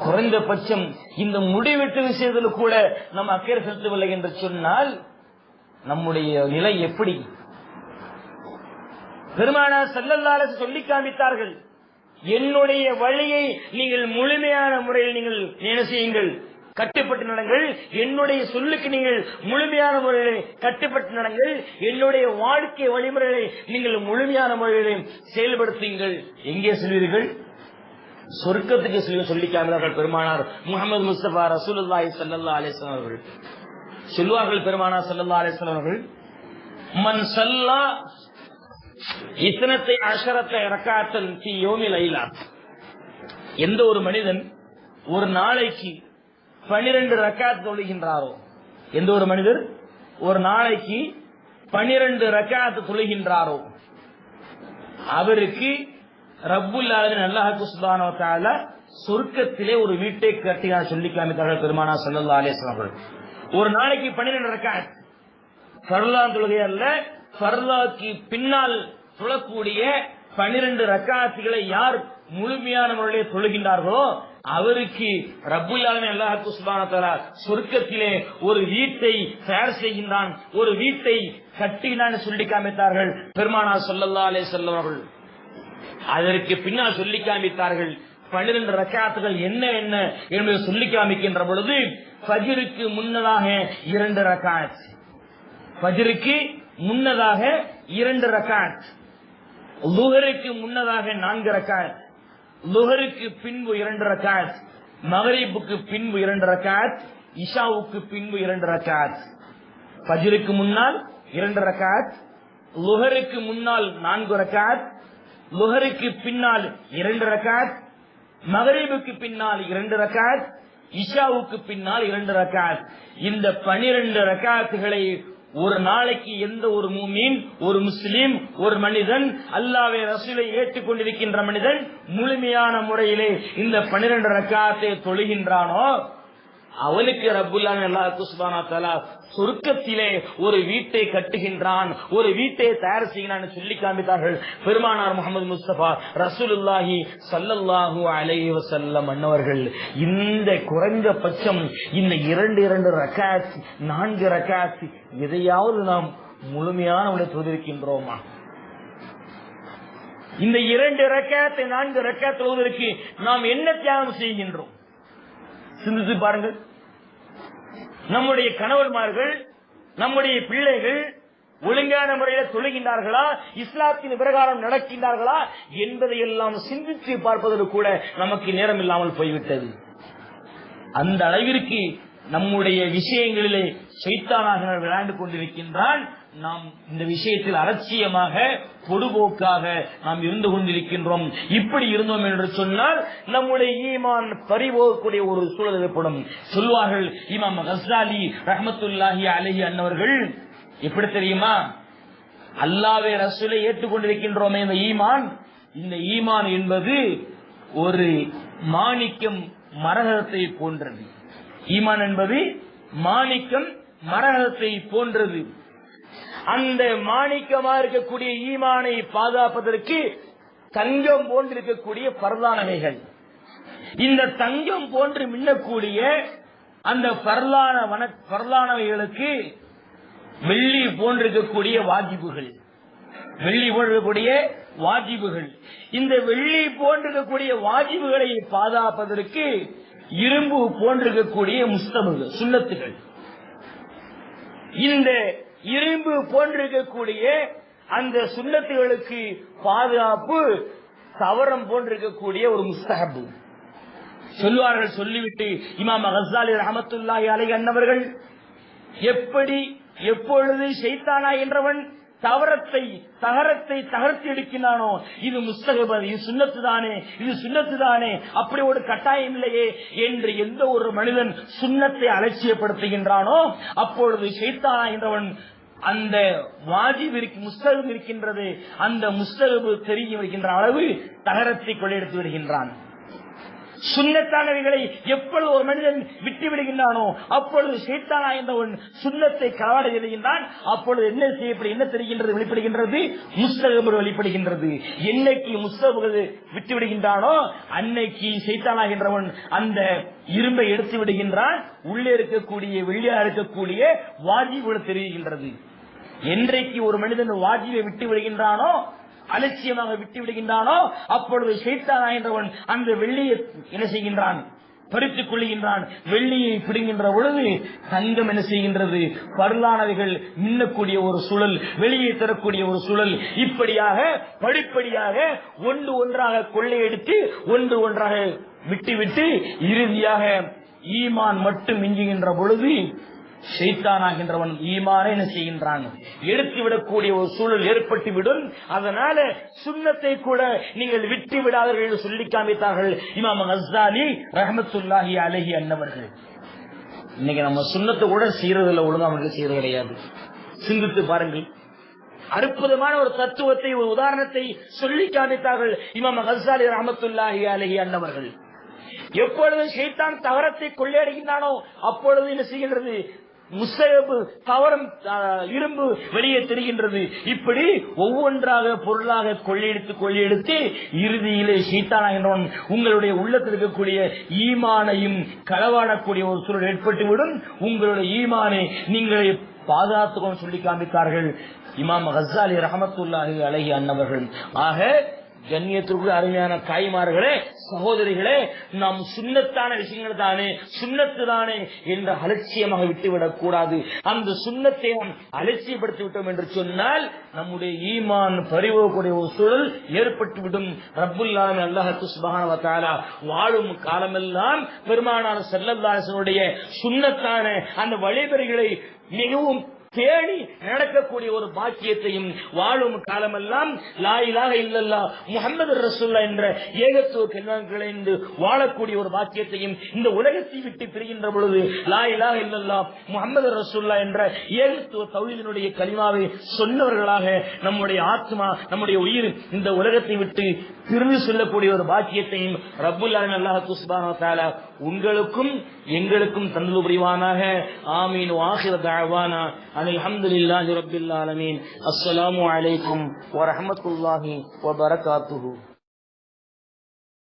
S2: குறைந்தபட்சம் இந்த முடிவெட்டு விஷயத்தில் கூட நாம் அக்கறை செலுத்தவில்லை என்று சொன்னால் நம்முடைய நிலை எப்படி? பெருமானார் ஸல்லல்லாஹு அலைஹி வஸல்லம் சொல்லி காண்பித்தார்கள், என்னுடைய வழியை நீங்கள் முழுமையான முறையில் நீங்கள் என்ன செய்யுங்கள்? கட்டுப்பட்டு நடங்கள். என்னுடைய சொல்லுக்கு நீங்கள் முழுமையான முறையில் கட்டுப்பட்டு நடங்கள். என்னுடைய வாழ்க்கை வழிமுறைகளை நீங்கள் முழுமையான முறையில் செயல்படுத்துங்கள். எங்கே செல்வீர்கள்? சொர்க்கத்துக்கு சொல்லி காண்பித்தார்கள் பெருமானார் முஹம்மது முஸ்தபா ரசூலுல்லாஹி ஸல்லல்லாஹு அலைஹி வஸல்லம் அவர்கள். சொல்வார்கள் பெருமானார் ஸல்லல்லாஹு அலைஹி வஸல்லம் அவர்கள், மன் ஸல்லா இஸ்னத்தை அஷரத்தை ரக்காத்தன் ஃபீ யௌமில் லைலா, எந்த ஒரு மனிதன் ஒரு நாளைக்கு 12 ரக்காத் தொழுகின்றாரோ, எந்த ஒரு மனிதர் ஒரு நாளைக்கு 12 ரக்காத் தொழுகின்றாரோ அவருக்கு ரப்புல் ஆலமீன் அல்லாஹ் சுப்ஹானஹு வ தஆலா சொர்க்கத்திலே ஒரு வீட்டை கட்டினார் சொல்லி காமித்தார்கள் பெருமானார் ஸல்லல்லாஹு அலைஹி வஸல்லம். ஒரு நாளைக்கு 12 ரக்காத் ஃபர்லா தொழுகை அல்ல, ஃபர்லாக்கு பின்னால் தொழக்கூடிய 12 ரக்காத்துகளை யார் முழுமையான முறையில் தொழுகின்றார்களோ அவருக்கு ரப்புல் ஆலமீன் அல்லாஹ் சுப்ஹானஹு வ தஆலா சொர்க்கத்திலே ஒரு வீட்டை தயார் செய்கின்றான், ஒரு வீட்டை கட்டினான் சொல்லி காமித்தார்கள் பெருமானார் ஸல்லல்லாஹு அலைஹி வஸல்லம் அவர்கள். அதற்கு பின்னால் சொல்லி காமித்தார்கள் 12 ரக்காத்துகள் என்ன என்ன என்பதை சொல்லி காமிக்கின்ற பொழுது ஃபஜ்ருக்கு முன்னதாக 2 ரக்காத், ஃபஜ்ருக்கு முன்னதாக 2 ரக்காத், லுஹருக்கு முன்னதாக 4 ரக்காத், லுஹருக்கு பின்பு 2 ரக்காத், மக்ரிபுக்கு பின்பு 2 ரக்காத், இஷாவுக்கு பின்பு 2 ரக்காத். ஃபஜ்ருக்கு முன்னால் 2 ரக்காத், லுஹருக்கு முன்னால் 4 ரக்காத், லுஹருக்கு பின்னால் 2 ரக்காத், மக்ரிபுக்கு பின்னால் 2 ரக்காத், இஷாவுக்கு பின்னால் 2 ரக்காத். இந்த 12 ரக்காத்துகளை ஒரு நாளைக்கு எந்த ஒரு மூமின், ஒரு முஸ்லிம், ஒரு மனிதன், அல்லாஹ்வை ரசூலை ஏற்றுக்கொண்டிருக்கின்ற மனிதன் முழுமையான முறையிலே இந்த 12 ரக்காத்தை தொழுகின்றானோ அவனுக்கு ரப்புல் ஆலமீன் அல்லாஹ் சுப்ஹானஹு வ தஆலா சொர்க்கத்திலே ஒரு வீட்டை கட்டுகின்றான், ஒரு வீட்டை தயார் செய்கிறான் சொல்லி காண்பித்தார்கள் பெருமானார் முஹம்மது முஸ்தபா ரசூலுல்லாஹி ஸல்லல்லாஹு அலைஹி வஸல்லம் அன்னவர்கள். இந்த குறைந்தபட்சம் இந்த 2 ரக்காத் 4 ரக்காத் எதையாவது நாம் முழுமையான உள்ள தொழுதிருக்கின்றோமா? இந்த 2 ரக்காத் 4 ரக்காத் தொழுவதற்கு நாம் என்ன தியாகம் செய்கின்றோம்? சிந்தித்து பாருங்கள். நம்முடைய கணவன்மார்கள், நம்முடைய பிள்ளைகள் ஒழுங்கான முறையில் தொழுகின்றார்களா, இஸ்லாத்தின் பிரகாரம் நடக்கின்றார்களா என்பதை எல்லாம் சிந்தித்து பார்ப்பதற்கு கூட நமக்கு நேரம் இல்லாமல் போய்விட்டது. அந்த அளவிற்கு நம்முடைய விஷயங்களிலே சைத்தானாக விளையாண்டு கொண்டிருக்கின்றான். நாம் இந்த விஷயத்தில் அலட்சியமாக பொதுபோக்காக நாம் இருந்து கொண்டிருக்கின்றோம். இப்படி இருந்தோம் என்று சொன்னால் நம்முடைய ஈமான் பறிபோகக்கூடிய ஒரு சூழல் ஏற்படும். சொல்வார்கள் இமாம் கஸ்ஸாலி ரஹ்மத்துல்லாஹி அலைஹி அன்னவர்கள், எப்படி தெரியுமா, அல்லாஹ்வை ரசூலை ஏற்றுக்கொண்டிருக்கின்றோமே இந்த ஈமான் என்பது ஒரு மாணிக்கம் மரகதத்தை போன்றது. ஈமான் என்பது மாணிக்கம் மரகதத்தை போன்றது. அந்த மாணிக்கமா இருக்கக்கூடிய ஈமானை பாதுகாப்பதற்கு தங்கம் போன்றிருக்கக்கூடிய பரலானவைகள், இந்த தங்கம் போன்று மின்னக்கூடிய அந்த பரலானவைகளுக்கு வெள்ளி போன்றிருக்கக்கூடிய வாஜிபுகள், வெள்ளி போன்றிருக்கக்கூடிய வாஜிபுகள், இந்த வெள்ளி போன்றிருக்கக்கூடிய வாஜிபுகளை பாதுகாப்பதற்கு இரும்பு போன்றிருக்கக்கூடிய முஸ்தபுகள் சுன்னத்துகள், இந்த இரும்பு போன்றிருக்கக்கூடிய அந்த சுன்னத்துகளுக்கு பாதுகாப்பு சவரம் போன்றிருக்கக்கூடிய ஒரு முஸ்தஹப் சொல்வார்கள். சொல்லிவிட்டு இமாம் கஸ்ஸாலி ரஹ்மத்துல்லாஹி அலைஹி அன்னவர்கள், எப்பொழுது ஷைத்தானா என்றவன் தகரத்தை தகர்த்து எடுக்கிறானோ இது முஸ்தஹப், இது சுன்னத்து தானே, அப்படி ஒரு கட்டாயம் இல்லையே என்று எந்த ஒரு மனிதன் சுன்னத்தை அலட்சியப்படுத்துகின்றானோ அப்பொழுது ஷைத்தானா என்றவன் அந்த வாஜிப் முஸ்தஹப் இருக்கின்றது, அந்த முஸ்தஹப் தெரியும் இருக்கின்ற அளவு தகரத்தை கொள்ளையெடுத்து விடுகின்றான். சுன்னத்தானவைகளை எப்பொழுது ஒரு மனிதன் விட்டு விடுகின்றானோ அப்பொழுது ஷைத்தானா என்றவன் சுன்னத்தை களவாட எழுகின்றான். அப்பொழுது என்ன தெரிகின்றது, வெளிப்படுகின்றது, முஸ்தஹப் வெளிப்படுகின்றது. என்னைக்கு முஸ்தஹப் விட்டு விடுகின்றானோ அன்னைக்கு ஷைத்தானா என்றவன் அந்த இரும்பை எடுத்து விடுகின்றான். உள்ளே இருக்கக்கூடிய வெள்ளியா இருக்கக்கூடிய வாஜிபுகள் தெரிகின்றது. என்றைக்கு ஒரு மனிதன் வாஜிபை விட்டு விடுகின்றானோ, அலட்சியமாக விட்டு விடுகின்றானோ அப்பொழுது ஷைத்தானா என்றவன் அந்த வெள்ளியை என்ன செய்கின்றான், பறித்துக் கொள்ளுகின்றான். வெள்ளியை பிடுகின்ற பொழுது தங்கம் என்ன செய்கின்றது, பரலானவைகள் மின்னக்கூடிய ஒரு சூழல், வெளியே தரக்கூடிய ஒரு சூழல். இப்படியாக படிப்படியாக ஒன்றாக கொள்ளையடித்து ஒன்றாக விட்டுவிட்டு இறுதியாக ஈமான் மட்டும் மிஞ்சுகின்ற பொழுது ஷைத்தானாகின்றவன் ஈமானை என்ன செய்கின்றான், எடுத்துவிடக்கூடிய ஒரு சூழல் ஏற்பட்டுவிடும். அதனால சுன்னத்தை கூட நீங்கள் விட்டு விடாதீர்கள் என்று சொல்லி காமித்தார்கள் இமாம் கஸ்ஸாலி ரஹ்மத்துல்லாஹி அலைஹி அன்னவர்கள். இன்னைக்கு நம்ம சுன்னத்தை கூட செய்யறதில்லை, ஒழுங்கா அவங்களுக்கு செய்யறது கிடையாது. சிந்தித்து பாருங்கள். அற்புதமான ஒரு தத்துவத்தை, ஒரு உதாரணத்தை சொல்லி காமித்தார்கள் இமாம் கஸ்ஸாலி ரஹ்மத்துல்லாஹி அலைஹி அன்னவர்கள். எப்பொழுது ஷைத்தான் தகரத்தை கொள்ளையடிக்கின்றானோ அப்பொழுது என்ன செய்கின்றது, முஸ்தஹப் தவறம் இரும்பு வெளியே தெரிகின்றது. இப்படி ஒவ்வொன்றாக பொருளாக கொள்ளையெடுத்து இறுதியிலே ஷைத்தானா என்றவன் உங்களுடைய உள்ளத்தில் இருக்கக்கூடிய ஈமானையும் களவாடக்கூடிய ஒரு சூழல் ஏற்பட்டுவிடும். உங்களுடைய ஈமானை நீங்களே பாதுகாத்துக்கொண்டு சொல்லி காண்பித்தார்கள் இமாம் கஸ்ஸாலி ரஹ்மத்துல்லாஹி அலைஹி அன்னவர்கள். ஆக கண்ணியத்திற்கு அருமையான தாய்மார்களே, சகோதரிகளே, நாம் சுன்னத்தான விஷயங்கள் தானே, சுன்னத்து தானே என்ற அலட்சியமாக விட்டுவிடக் கூடாது. அந்த சுன்னத்தை நாம் அலட்சியப்படுத்தி விட்டோம் என்று சொன்னால் நம்முடைய ஈமான் பறிவோகக்கூடிய ஒரு சூழல் ஏற்பட்டுவிடும். ரப்புல் ஆலமீன் அல்லாஹ் சுப்ஹானஹு வ தஆலா வாழும் காலமெல்லாம் பெருமானார் ஸல்லல்லாஹு அலைஹி வஸல்லம் சுன்னத்தான அந்த வழிமுறைகளை மிகவும் பேணி நடக்கக்கூடிய ஒரு பாக்கியத்தையும் வாழும் காலமெல்லாம் லா இலாஹ இல்லல்லாஹ் முஹம்மது ரசூலுல்லாஹ் என்ற ஏகத்துவ கலிமாக்களை வாழக்கூடிய ஒரு பாக்கியத்தையும் இந்த உலகத்தை விட்டு பிரிகின்ற பொழுது லா இலாஹ இல்லல்லாஹ் முஹம்மது ரசூலுல்லாஹ் என்ற ஏகத்துவ தௌஹீதினுடைய கலிமாவை சொன்னவர்களாக நம்முடைய ஆத்மா நம்முடைய உயிர் இந்த உலகத்தை விட்டு பிரிந்து செல்லக்கூடிய ஒரு பாக்கியத்தையும் ரப்புல் ஆலமீன் அல்லாஹ் சுப்ஹானஹு வ தஆலா உங்களுக்கும் எங்களுக்கும் தந்தது புரிவானாக. ஆமீன். வாஹிர தஅவானா அல்ஹம்துலில்லாஹி ரப்பில் ஆலமீன். அஸ்ஸலாமு அலைக்கும் வ ரஹ்மத்துல்லாஹி வ பரகாத்துஹு.